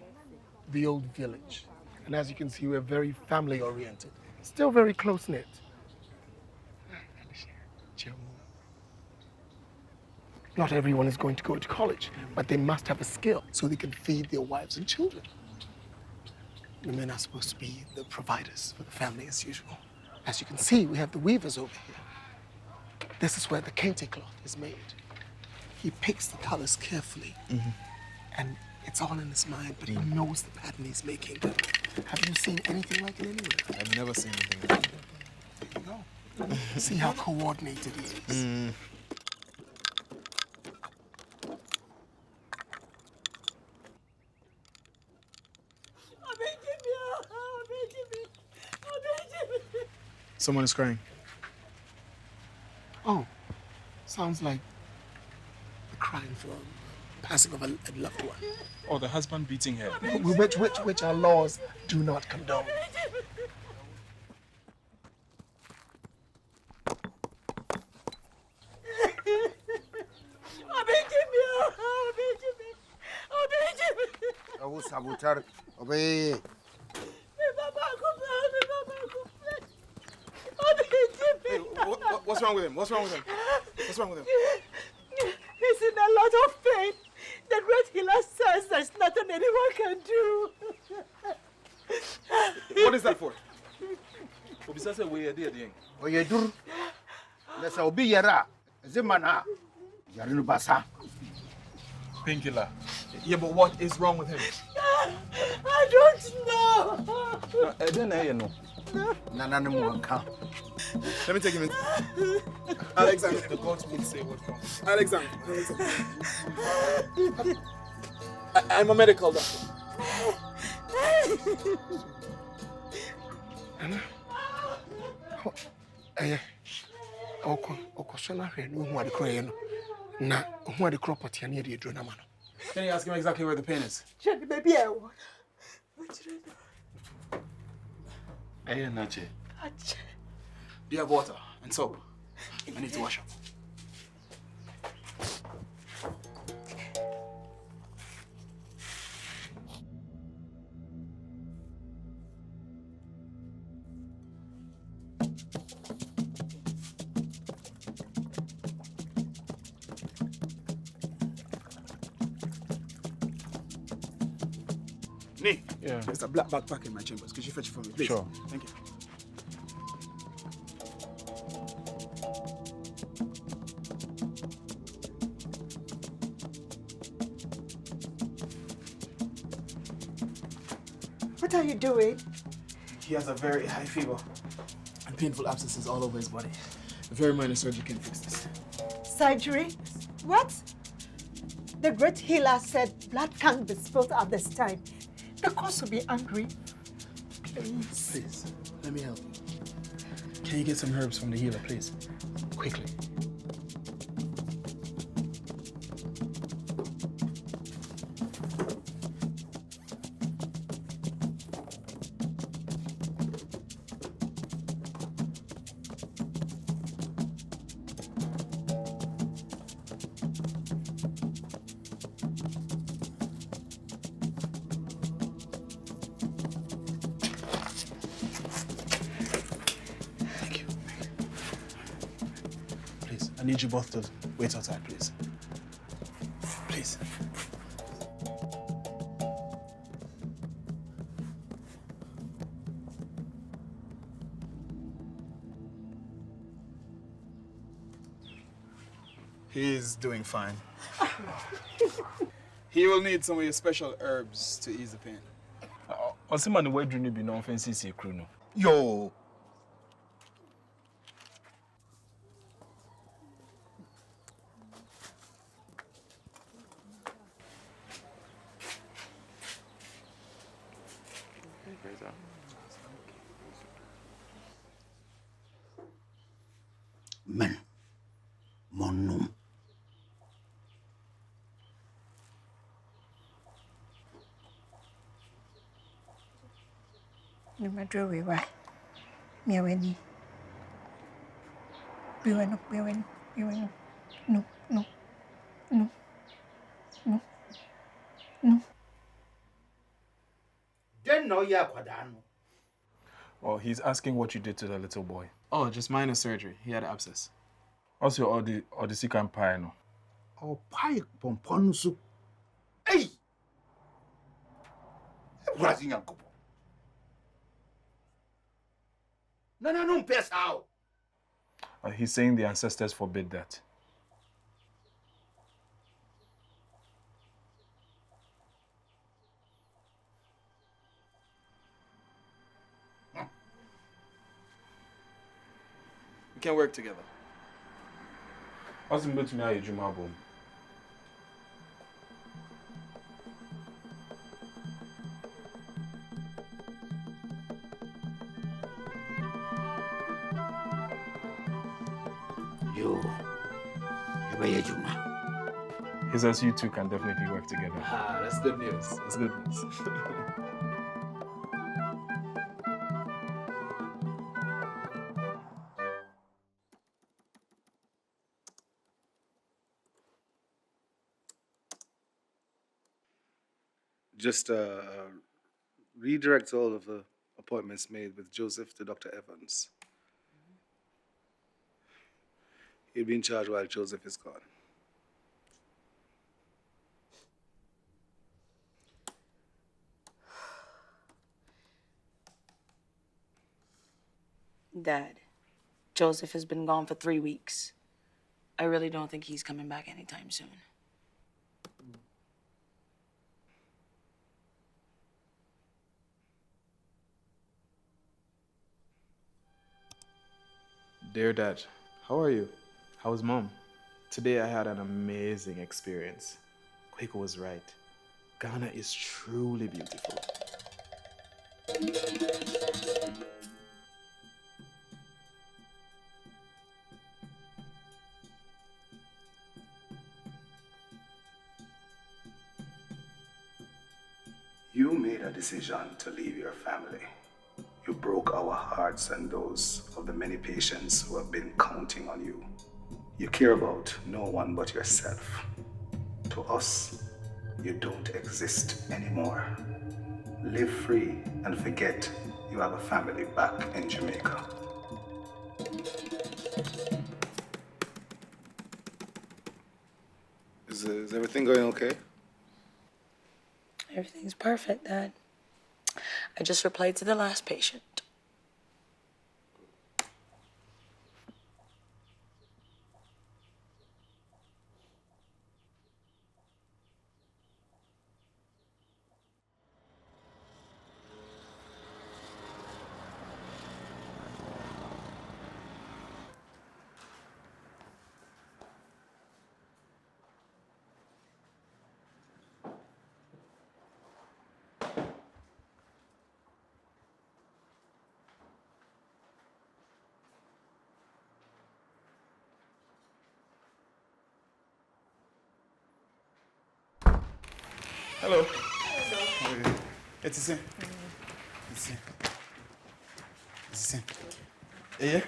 the old village. And as you can see, we're very family oriented, still very close knit. Not everyone is going to go to college, but they must have a skill so they can feed their wives and children. The men are supposed to be the providers for the family as usual. As you can see, we have the weavers over here. This is where the kente cloth is made. He picks the colors carefully, and it's all in his mind, but he knows the pattern he's making. Have you seen anything like it anywhere? I've never seen anything like that. There you go. See how coordinated he is. Someone is crying. Oh, sounds like the crying for passing of a loved one. Oh, the husband beating her. Which our laws do not condone. Sabutar, obey. Hey, what's wrong with him? What's wrong with him? What's wrong with him? He's in a lot of pain. The great healer says there's nothing anyone can do. What is that for? Oyedur. Let's obi yara. Zemana. Yarinu basa. Painkiller. Yeah, but what is wrong with him? I don't know. I don't know. Let me take him in. Alexander, the gods will say what's wrong. Alexander. I'm a medical doctor. Anna? Can you ask him exactly where the pain is? Check baby. Do you have water and soap? I need to wash up. Nick, there's a black backpack in my chambers. Could you fetch it for me, please? Sure. Thank you. What are you doing? He has a very high fever and painful abscesses all over his body. A very minor surgery can fix this. Surgery? What? The great healer said blood can't be spilled at this time. The cause will be angry. Please. Please, let me help you. Can you get some herbs from the healer, please? Quickly. I need you both to wait outside, please. Please. He's doing fine. He will need some of your special herbs to ease the pain. What's the man where do you be non-fancy crew? Yo! Men, monum. No matter where we are, me when no. Then no ya kwadano. Well, he's asking what you did to the little boy. Oh, just minor surgery. He had an abscess. Also, or the second pie, no? Oh, pie pomponusu. Hey! What's in your cup? No, pesa out. He's saying the ancestors forbid that. We can work together. What's the to me a Juma boom? You be a Juma. He says you two can definitely work together. Ah, that's good news. That's good news. Just redirect all of the appointments made with Joseph to Dr. Evans. He'll be in charge while Joseph is gone. Dad, Joseph has been gone for 3 weeks. I really don't think he's coming back anytime soon. Dear Dad, how are you? How's Mom? Today I had an amazing experience. Quaker was right. Ghana is truly beautiful. You made a decision to leave your family. You broke our hearts and those of the many patients who have been counting on you. You care about no one but yourself. To us, you don't exist anymore. Live free and forget you have a family back in Jamaica. Is everything going okay? Everything's perfect, Dad. I just replied to the last patient. Hello. Hello. It's the same. It's the same. It's the same. Yeah?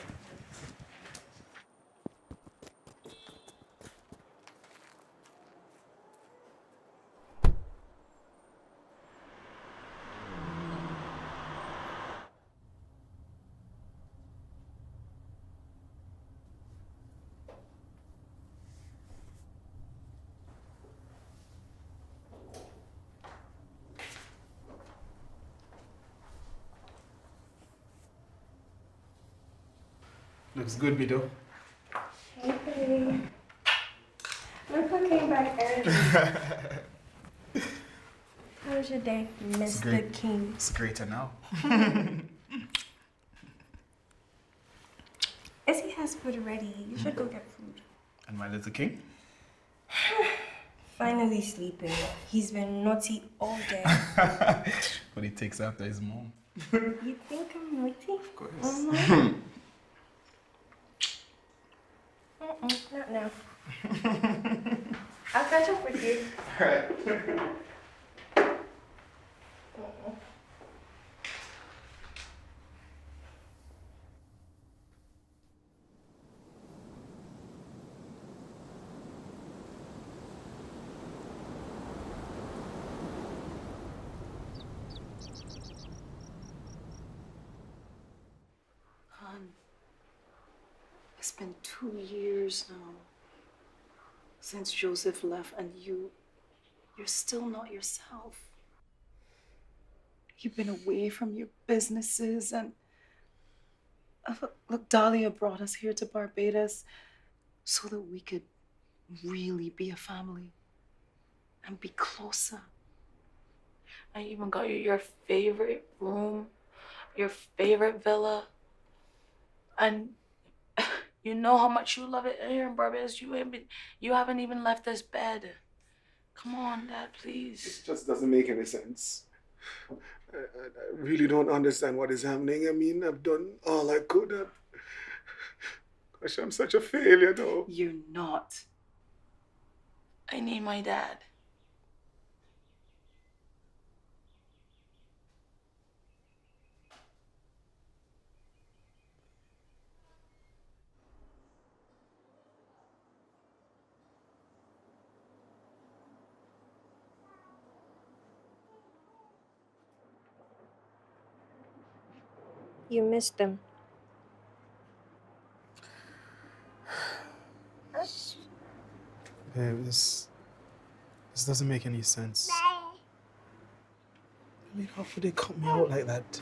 Looks good, Bido. Hey, baby. Look who came back early. How was your day, Mr. King? It's greater now. Izzy has food ready. You should go get food. And my little king? Finally sleeping. He's been naughty all day. What he takes after his mom. You think I'm naughty? Of course. Not now. I'll catch up with you. Alright. Hon, it's been 2 years now since Joseph left, and you're still not yourself. You've been away from your businesses, and look, Dahlia brought us here to Barbados so that we could really be a family and be closer. I even got you your favorite room, your favorite villa. And you know how much you love it here in Barbados. You haven't even left this bed. Come on, Dad, please. It just doesn't make any sense. I really don't understand what is happening. I mean, I've done all I could. Gosh, I'm such a failure, though. You're not. I need my dad. You missed them. Babe, this doesn't make any sense. I mean, how could they cut me out like that?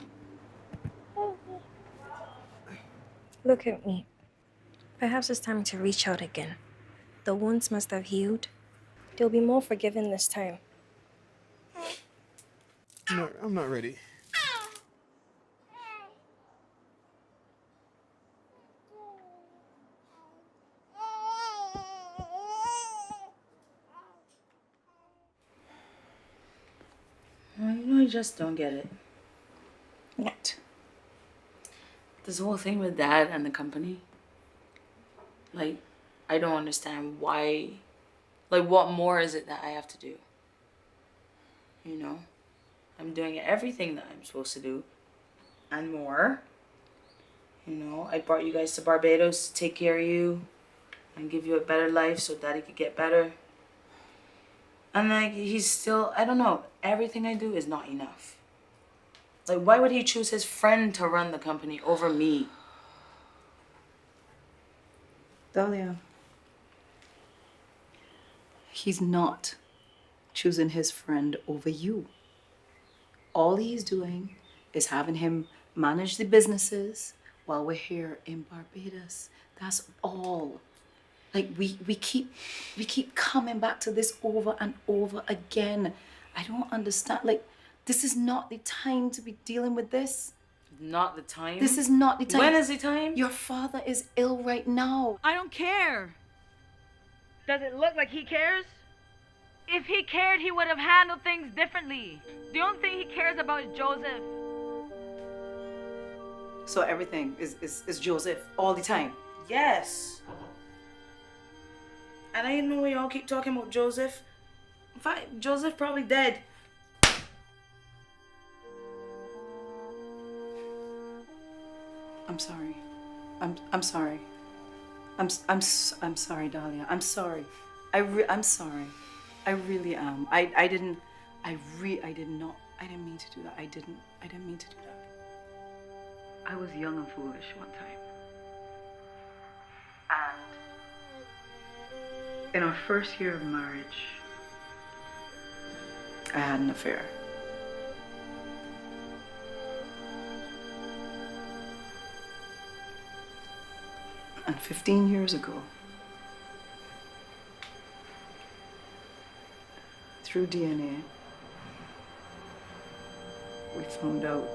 Look at me. Perhaps it's time to reach out again. The wounds must have healed. They'll be more forgiving this time. I'm not ready. I just don't get it. What? This whole thing with Dad and the company. Like, I don't understand why. Like, what more is it that I have to do? You know? I'm doing everything that I'm supposed to do. And more. You know, I brought you guys to Barbados to take care of you. And give you a better life so Daddy could get better. And like, he's still, I don't know, everything I do is not enough. Like, why would he choose his friend to run the company over me? Dahlia, he's not choosing his friend over you. All he's doing is having him manage the businesses while we're here in Barbados. That's all. Like, we keep coming back to this over and over again. I don't understand. Like, this is not the time to be dealing with this. Not the time? This is not the time. When is the time? Your father is ill right now. I don't care. Does it look like he cares? If he cared, he would have handled things differently. The only thing he cares about is Joseph. So everything is Joseph all the time? Yes. And I know we all keep talking about Joseph, Fine, Joseph probably dead. I'm sorry. I'm sorry. I'm sorry, Dahlia. I'm sorry. I'm sorry. I really am. I didn't mean to do that. I didn't mean to do that. I was young and foolish one time. And in our first year of marriage, I had an affair. And 15 years ago, through DNA, we found out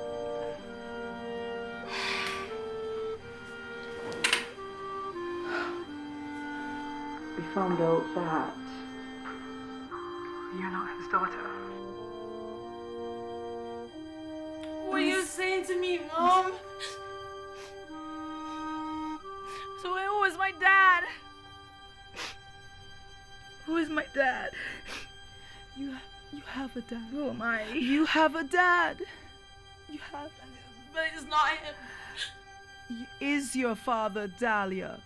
that you're not his daughter. What are you saying to me, Mom? So who is my dad? Who is my dad? You have a dad. Who am I? You have a dad. You have. But it's not him. He is your father, Dahlia.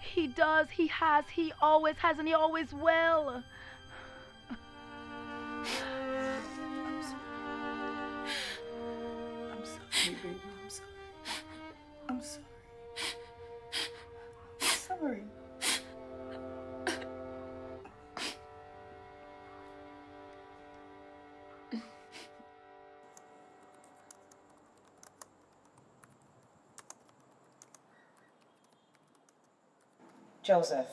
He does, he has, he always has, and he always will. I'm sorry, baby. I'm sorry. I'm sorry. Joseph,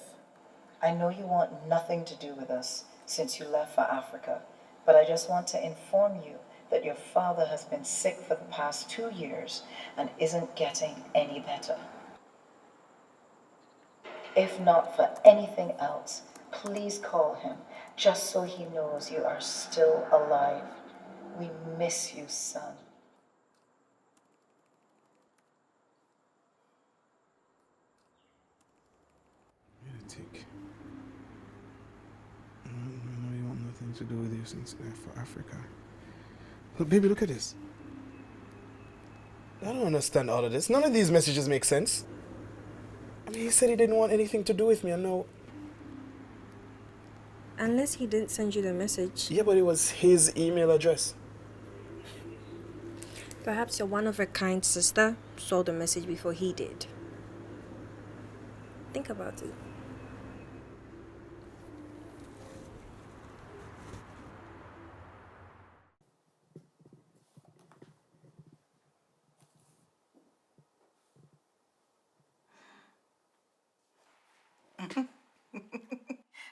I know you want nothing to do with us since you left for Africa, but I just want to inform you that your father has been sick for the past 2 years and isn't getting any better. If not for anything else, please call him, just so he knows you are still alive. We miss you, son. Lunatic. I know you want nothing to do with you since you left for Africa. But baby, look at this. I don't understand all of this. None of these messages make sense. I mean, he said he didn't want anything to do with me, and no. Unless he didn't send you the message. Yeah, but it was his email address. Perhaps your one-of-a-kind sister saw the message before he did. Think about it.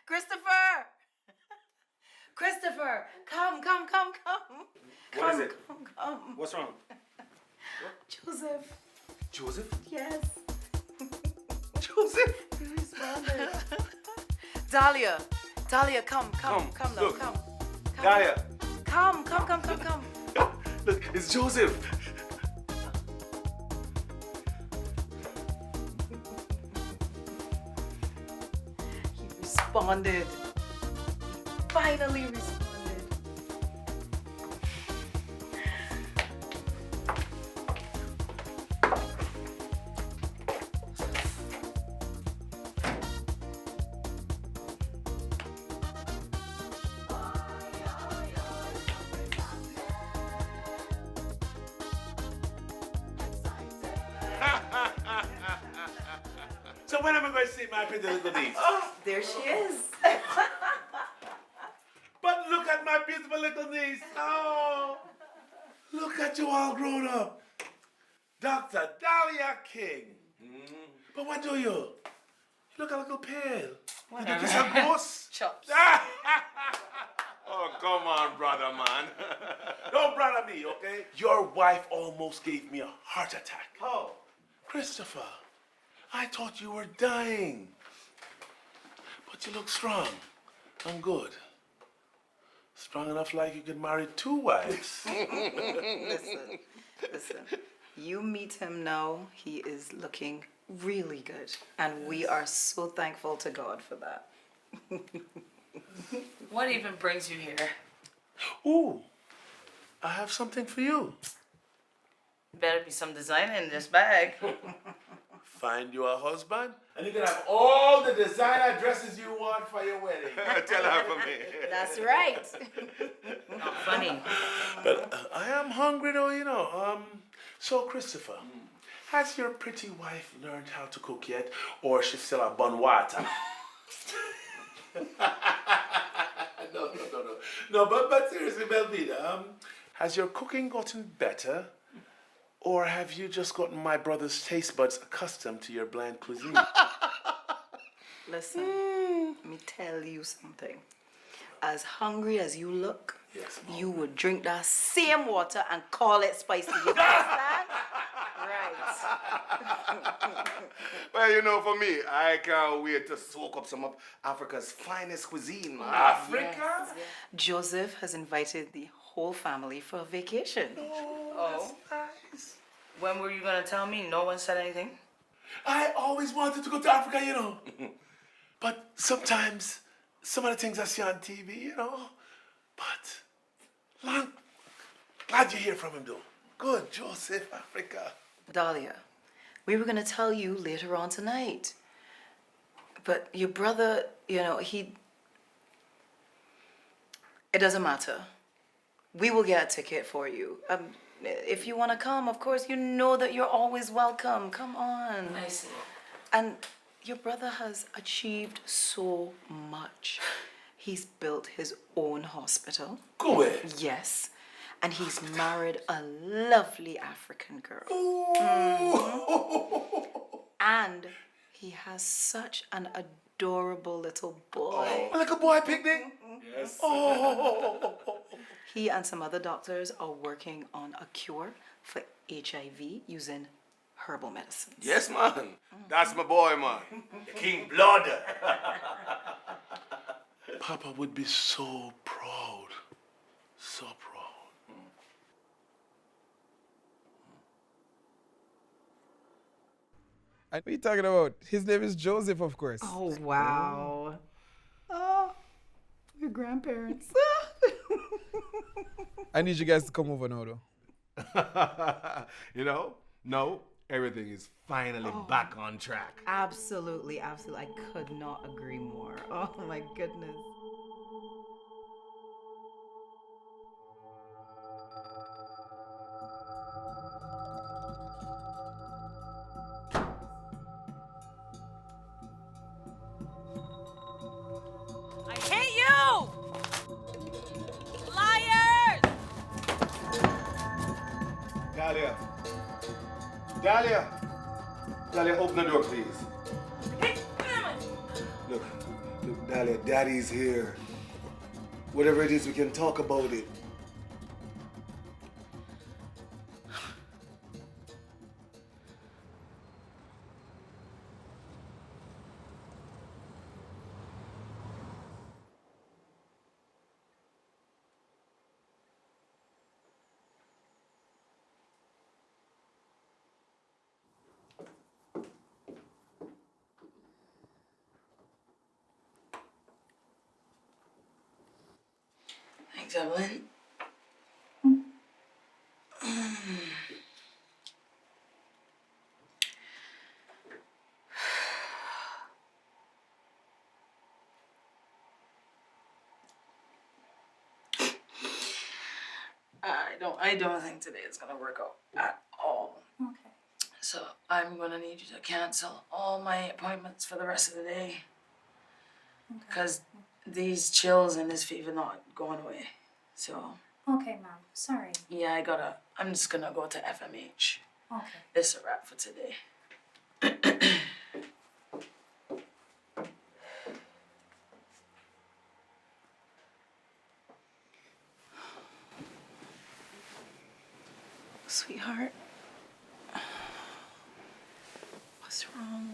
Christopher! Christopher! Come. What is it? Come. What's wrong? Joseph. Joseph? Yes. Joseph? He responded. Dahlia, come, now, look. come. Dahlia. Come. Look, it's Joseph. He responded. Finally responded. So when am I going to see my pretty little niece? Oh, there she is. But look at my beautiful little niece. Oh, look at you all grown up. Dr. Dahlia King. But what do you? You look a little pale. You think it's a ghost? Chops. Oh, come on, brother, man. Don't brother me, okay? Your wife almost gave me a heart attack. How? Christopher, I thought you were dying. But you look strong and good. Strong enough like you could marry 2 wives. Listen. You meet him now, he is looking really good. And we are so thankful to God for that. What even brings you here? Ooh, I have something for you. Better be some designer in this bag. Find you a husband, and you can have all the designer dresses you want for your wedding. Tell her for me. That's right. Not funny. But I am hungry though, you know. So Christopher, has your pretty wife learned how to cook yet, or she's still a bun water? No, but seriously, Belvita, has your cooking gotten better? Or have you just gotten my brother's taste buds accustomed to your bland cuisine? Listen, let me tell you something. As hungry as you look, yes, you would drink that same water and call it spicy. You understand? Right. Well, you know, for me, I can't wait to soak up some of Africa's finest cuisine, man. Africa? Yes. Joseph has invited the whole family for a vacation. Oh. Nice. When were you gonna tell me? No one said anything? I always wanted to go to Africa, you know. But sometimes, some of the things I see on TV, you know. But, glad you hear from him, though. Good, Joseph, Africa. Dahlia, we were gonna tell you later on tonight. But your brother, you know, it doesn't matter. We will get a ticket for you. If you want to come, of course, you know that you're always welcome. Come on. I see. And your brother has achieved so much. He's built his own hospital. Go away. Yes. And he's married a lovely African girl. And he has such an adorable little boy. Like a boy picnic? Yes. Oh. He and some other doctors are working on a cure for HIV using herbal medicines. Yes, man. That's my boy, man. The King Blood. Papa would be so proud. So proud. And what are you talking about? His name is Joseph, of course. Oh, wow. Oh, your grandparents. I need you guys to come over now, though. You know, no, everything is finally back on track. Absolutely, absolutely. I could not agree more. Oh, my goodness. I hate you! Liars! Dahlia. Dahlia. Dahlia, open the door, please. Look, Dahlia, Daddy's here. Whatever it is, we can talk about it. Thanks, Evelyn. I don't think today is gonna work out at all. Okay. So I'm gonna need you to cancel all my appointments for the rest of the day. Because these chills and this fever not going away. So Okay, Mom. Sorry. yeah, I'm just gonna go to FMH. Okay. It's a wrap for today. Sweetheart, what's wrong?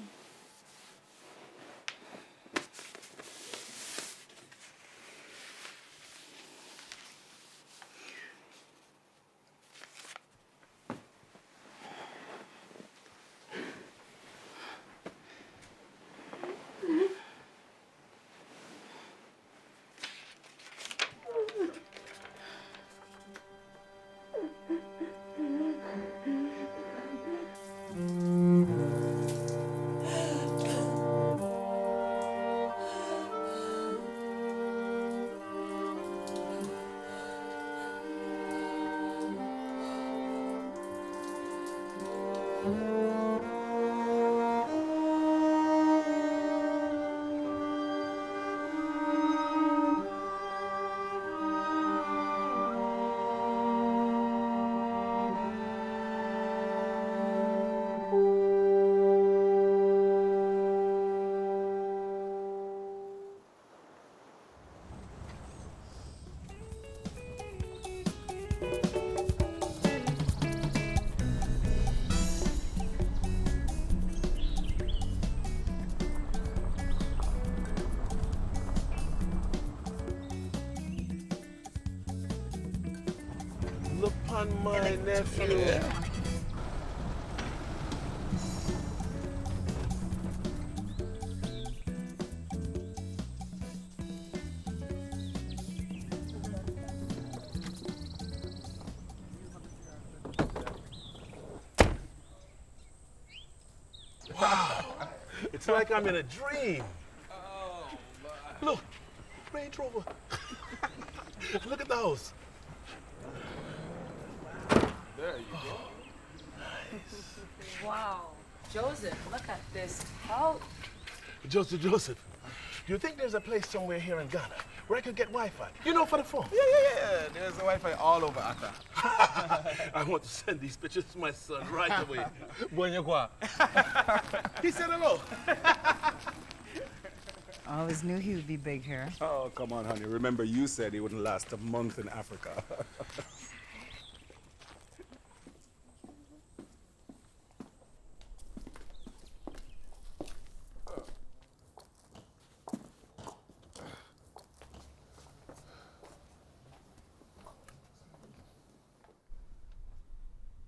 Look on my nephew. Wow, it's like I'm in a dream. Look, Range Rover. Look at the house. There you go. Wow. Joseph, look at this house. Joseph, do you think there's a place somewhere here in Ghana where I could get Wi-Fi? You know, for the phone. Yeah. There's a Wi-Fi all over Accra. I want to send these pictures to my son right away. He said hello. I always knew he would be big here. Oh, come on, honey. Remember, you said he wouldn't last a month in Africa.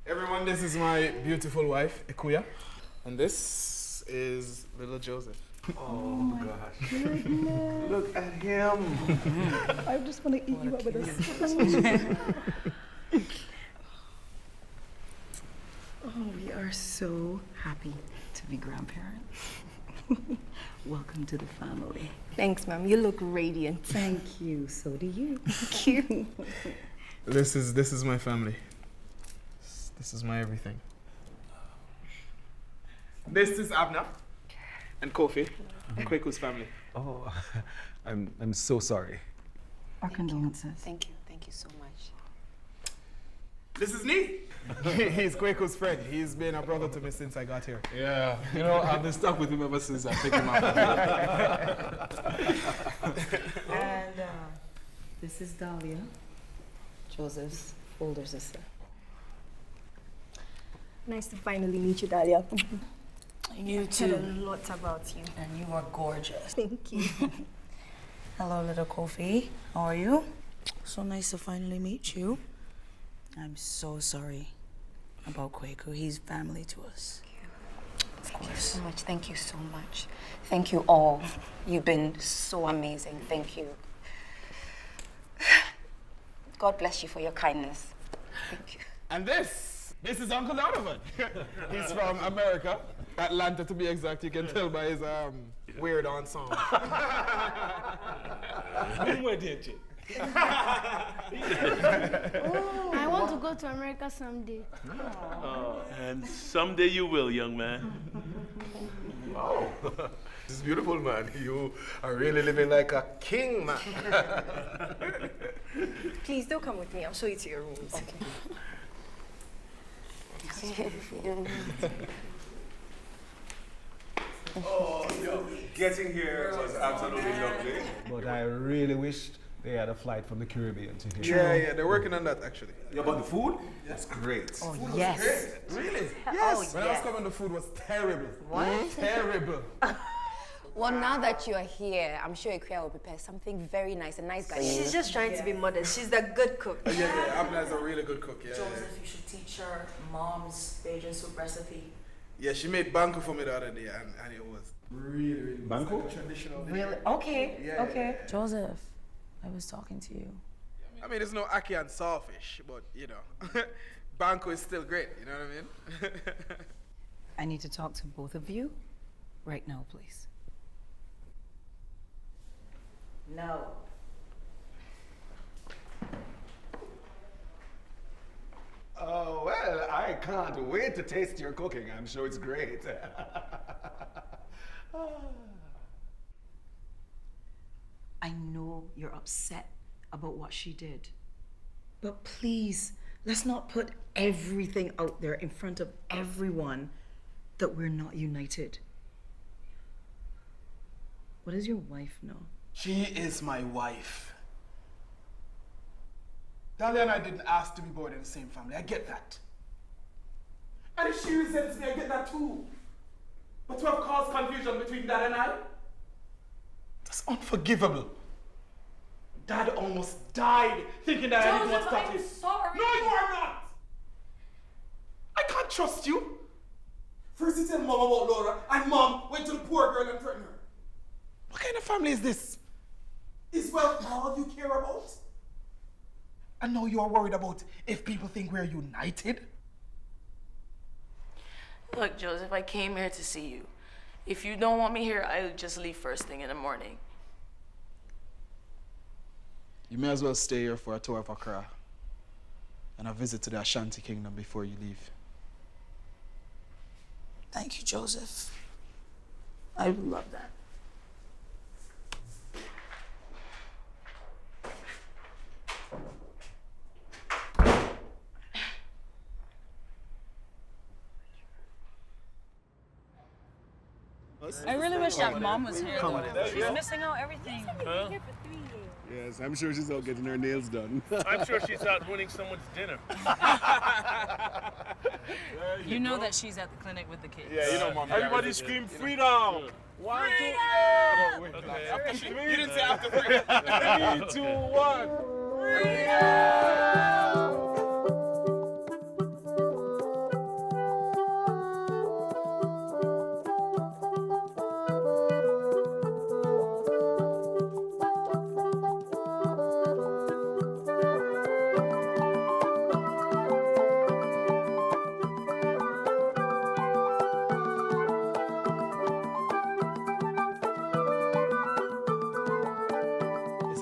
Everyone, this is my beautiful wife, Ekuya. And this is little Joseph. Oh, gosh. Look at him. I just want to eat you up with this. Oh, we are so happy to be grandparents. Welcome to the family. Thanks, Mom. You look radiant. Thank you. So do you. Thank you. This is my family. This is my everything. This is Abner and Kofi, Kweku's family. Oh, I'm so sorry. Our condolences. Thank you so much. This is Nee. He's Kweku's friend. He's been a brother to me since I got here. Yeah, you know, I've been stuck with him ever since I picked him up. And this is Dahlia, Joseph's older sister. Nice to finally meet you, Dahlia. You I've too. heard a lot about you. And you are gorgeous. Thank you. Hello, little Kofi. How are you? So nice to finally meet you. I'm so sorry about Kweku. He's family to us. Thank you so much. Thank you so much. Thank you all. You've been so amazing. Thank you. God bless you for your kindness. Thank you. And this is Uncle Donovan. He's from America, Atlanta to be exact. You can tell by his weird on song. I want to go to America someday. And someday you will, young man. Wow. This is beautiful, man. You are really living like a king, man. Please do come with me. I'll show you to your rooms. Okay. Oh, yo, getting here was absolutely lovely. But I really wished they had a flight from the Caribbean to here. Yeah, they're working on that actually. Yeah, but the food? That's great. Oh, Food was yes. great. Really? Yes. When I was coming, the food was terrible. What? Terrible. Well, now that you are here, I'm sure Ikuya will prepare something very nice, a nice guy. She's just trying to be modest. She's a good cook. Yeah, Abna's a really good cook, yeah. Joseph, you should teach her mom's Bajan soup recipe. Yeah, she made banku for me the other day, and it was really Banku? like a traditional dish. Really? Okay. Yeah, Okay. yeah. Joseph, I was talking to you. I mean, it's no ackee and sawfish, but you know, banku is still great. You know what I mean? I need to talk to both of you right now, please. No. Oh, well, I can't wait to taste your cooking. I'm sure it's great. I know you're upset about what she did. But please, let's not put everything out there in front of everyone that we're not united. What does your wife know? She is my wife. Dahlia and I didn't ask to be born in the same family. I get that. And if she resents me, I get that too. But to have caused confusion between Dad and I, that's unforgivable. Dad almost died thinking that I didn't want to start I'm it. sorry. No, you are not. I can't trust you. First you tell Mom about Laura, and Mom went to the poor girl and threatened her. What kind of family is this? Is wealth all you care about? And now you are worried about if people think we're united? Look, Joseph, I came here to see you. If you don't want me here, I'll just leave first thing in the morning. You may as well stay here for a tour of Accra and a visit to the Ashanti Kingdom before you leave. Thank you, Joseph. I would love that. I really wish that Mom was here. She's missing out everything. Huh? Yes, I'm sure she's out getting her nails done. I'm sure she's out winning someone's dinner. You know that she's at the clinic with the kids. Yeah, you know, Mom. Everybody scream freedom! One, two, Freedom! wait, Okay. after three. You didn't say after three. 3, 2, 1.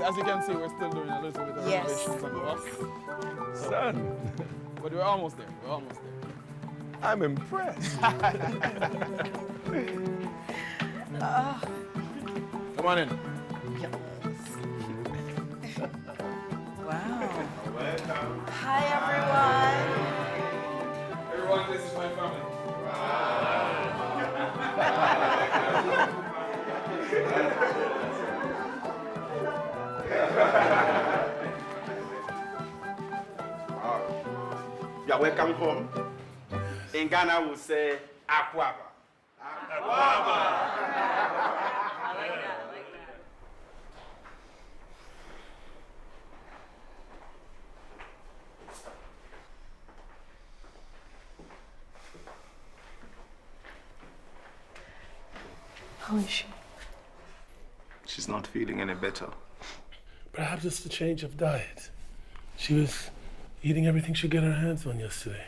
As you can see, we're still doing a little bit of renovations on the bus. Son. But we're almost there. We're almost there. I'm impressed. Come on in. Wow. Welcome. Hi, everyone. Everyone, this is my family. You're welcome home. In Ghana, we'll say Akwaba. How is she? She's not feeling any better. Perhaps it's the change of diet. She was eating everything she got her hands on yesterday.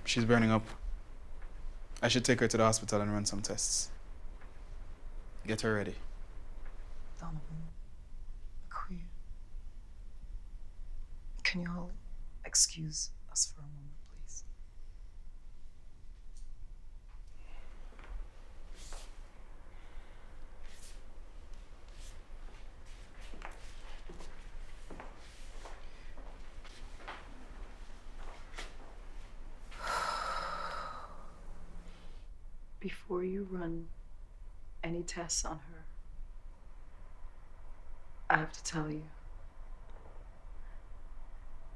She's burning up. I should take her to the hospital and run some tests. Get her ready. Donovan, Queen, can you all excuse us for a moment, please? Before you run any tests on her, I have to tell you,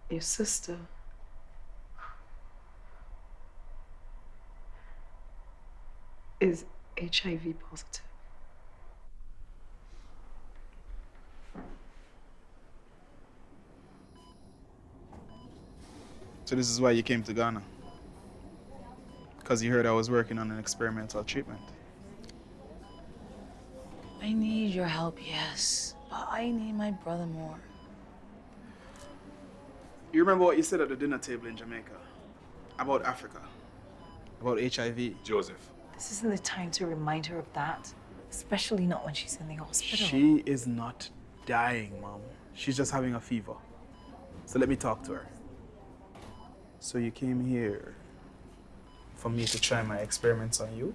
your sister is HIV positive. So this is why you came to Ghana? Because you heard I was working on an experimental treatment. I need your help, yes, but I need my brother more. You remember what you said at the dinner table in Jamaica? About Africa? About HIV? Joseph. This isn't the time to remind her of that, especially not when she's in the hospital. She is not dying, Mom. She's just having a fever. So let me talk to her. So you came here for me to try my experiments on you?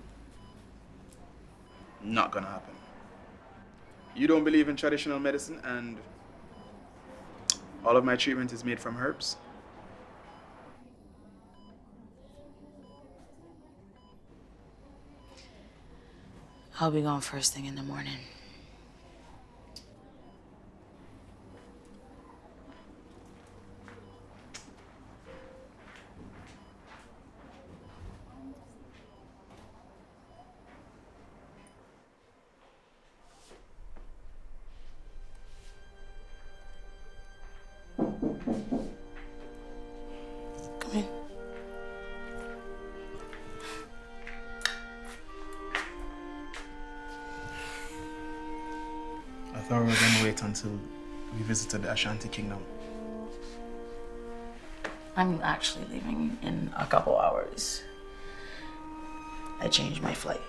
Not gonna happen. You don't believe in traditional medicine and all of my treatment is made from herbs? I'll be gone first thing in the morning. Come in. I thought we were gonna wait until we visited the Ashanti Kingdom. I'm actually leaving in a couple hours. I changed my flight.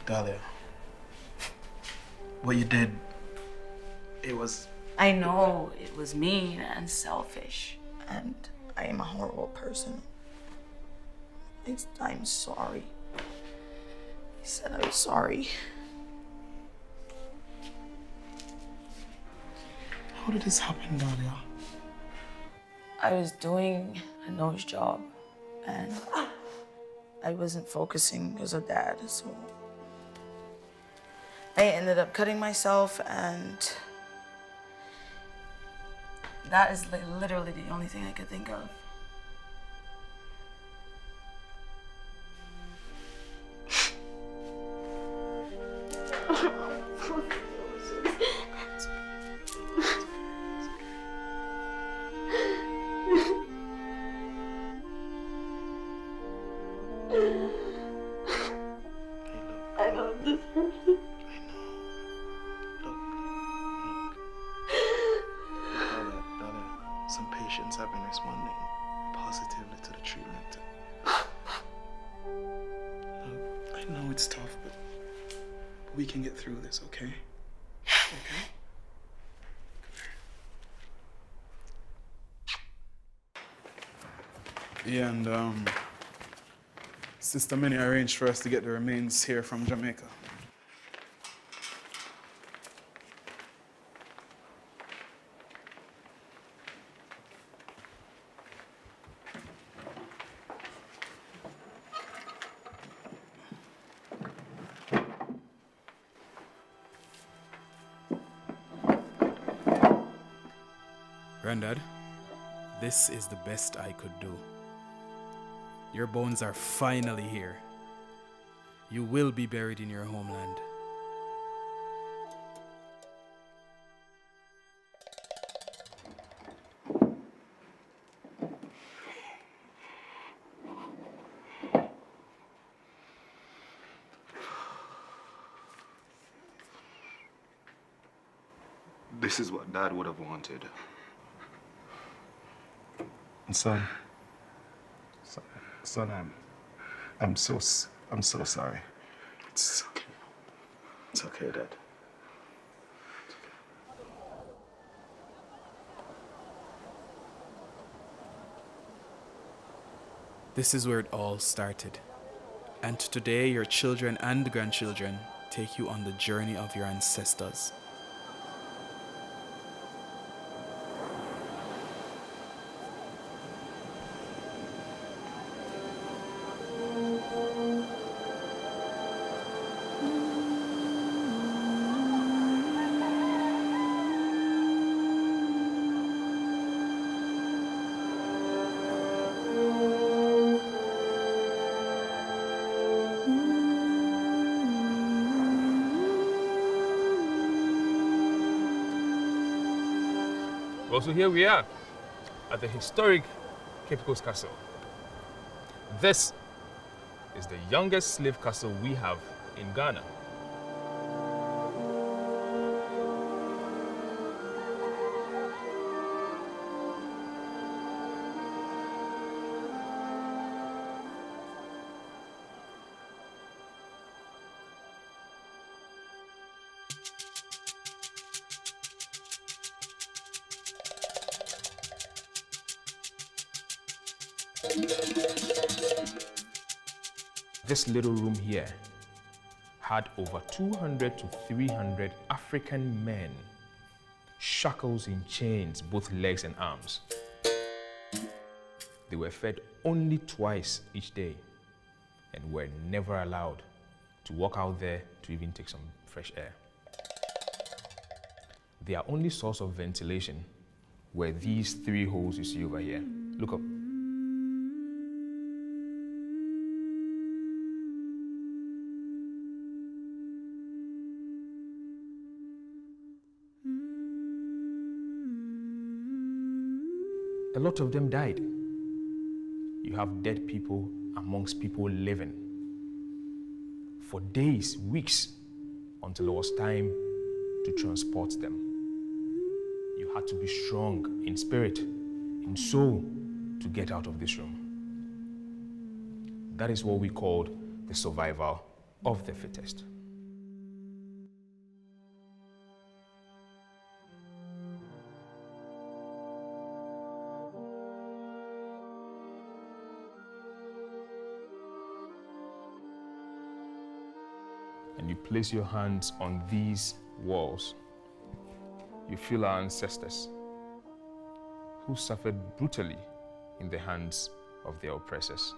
Dahlia, what you did, it was... I know it was mean and selfish, and I am a horrible person. I'm sorry. I said I was sorry. How did this happen, Dahlia? I was doing a nose job, and I wasn't focusing because of Dad, so I ended up cutting myself, and that is literally the only thing I could think of. I don't deserve it. Some patients have been responding positively to the treatment. Look, I know it's tough, but we can get through this, okay? Okay? Yeah, and Sister Minnie arranged for us to get the remains here from Jamaica. Granddad, this is the best I could do. Your bones are finally here. You will be buried in your homeland. This is what Dad would have wanted. Son, I'm so sorry. It's okay. It's okay, Dad. This is where it all started. And today your children and grandchildren take you on the journey of your ancestors. Well, so here we are at the historic Cape Coast Castle. This is the youngest slave castle we have in Ghana. This little room here had over 200 to 300 African men, shackles in chains, both legs and arms. They were fed only twice each day and were never allowed to walk out there to even take some fresh air. Their only source of ventilation were these 3 holes you see over here. Look up. A lot of them died. You have dead people amongst people living for days, weeks, until it was time to transport them. You had to be strong in spirit, in soul, to get out of this room. That is what we called the survival of the fittest. And you place your hands on these walls, you feel our ancestors who suffered brutally in the hands of their oppressors.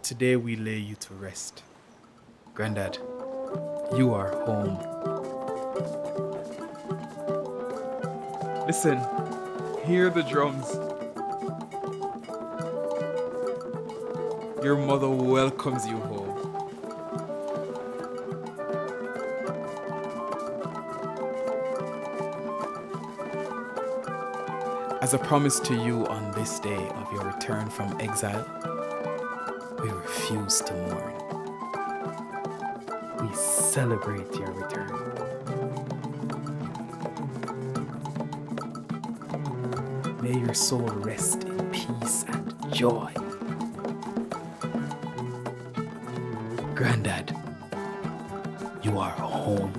Today we lay you to rest. Granddad, you are home. Listen, hear the drums. Your mother welcomes you home. As a promise to you on this day of your return from exile, we refuse to mourn. We celebrate your return. May your soul rest in peace and joy. Granddad, you are home.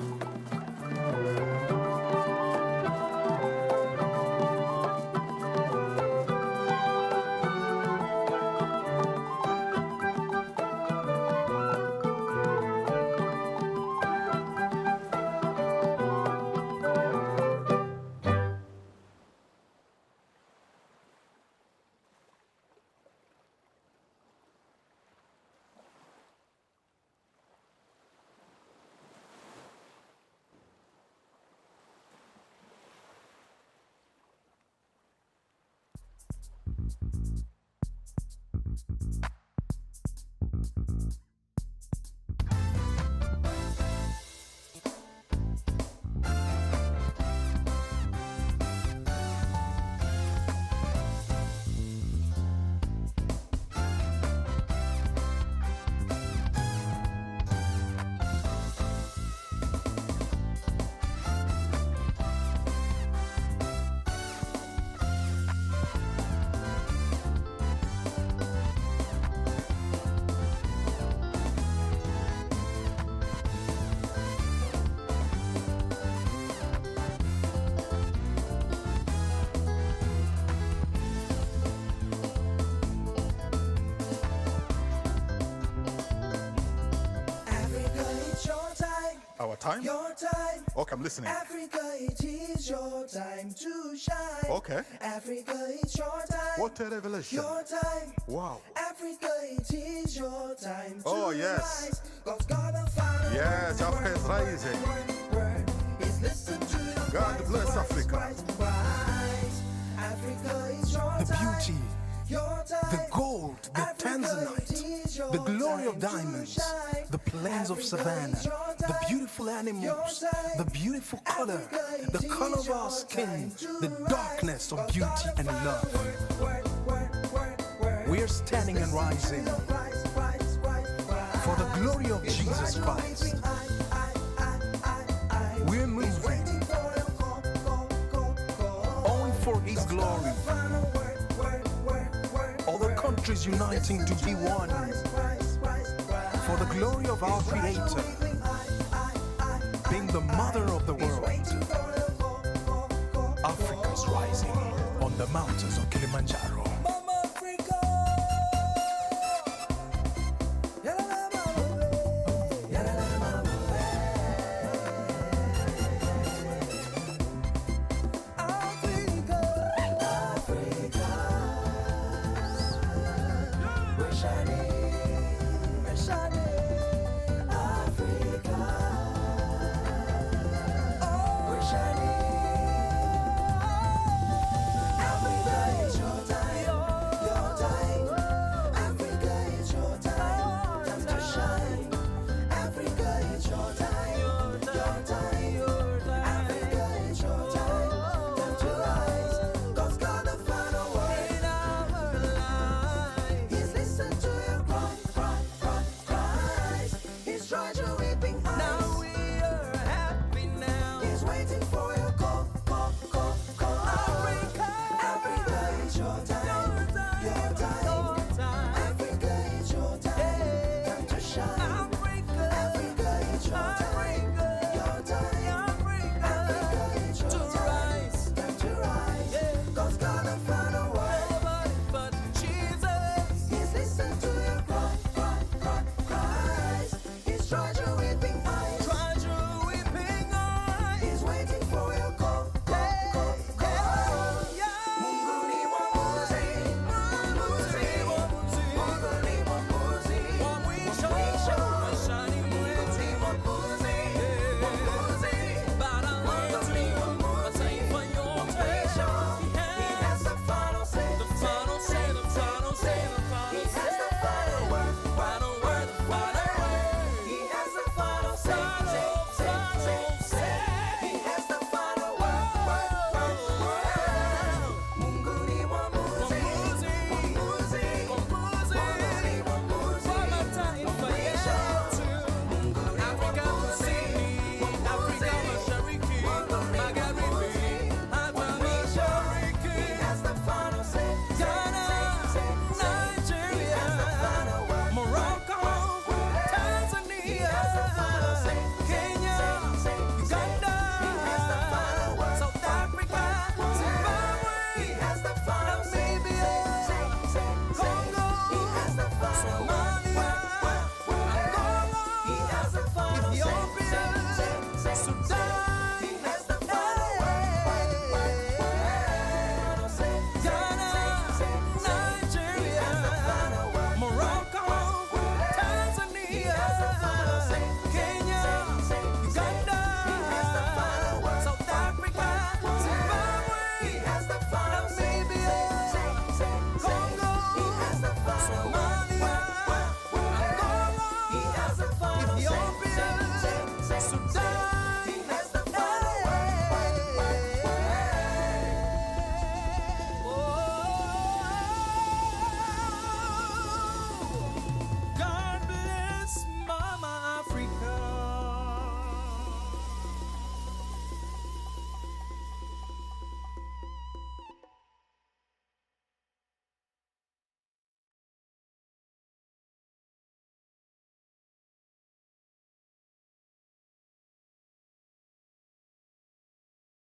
Our time? Your time. Okay, I'm listening. Africa, it is your time to shine. Okay. Africa, it's your time. What a revelation. Your time. Wow. Africa, it is your time Oh, to yes. rise. God's gonna find Yes, Africa is rising. God bless Africa. Africa is your The time. beauty, Your time. the gold, the tanzanite, the glory of diamonds, the plains of savannah, the beautiful animals, the beautiful color, the color of our skin, the darkness of beauty and love. We're standing and rising for the glory of Jesus Christ. We're moving only for His glory. All the countries uniting to be one for the glory of our Creator, being the mother of the world. Africa's rising on the mountains of Kilimanjaro.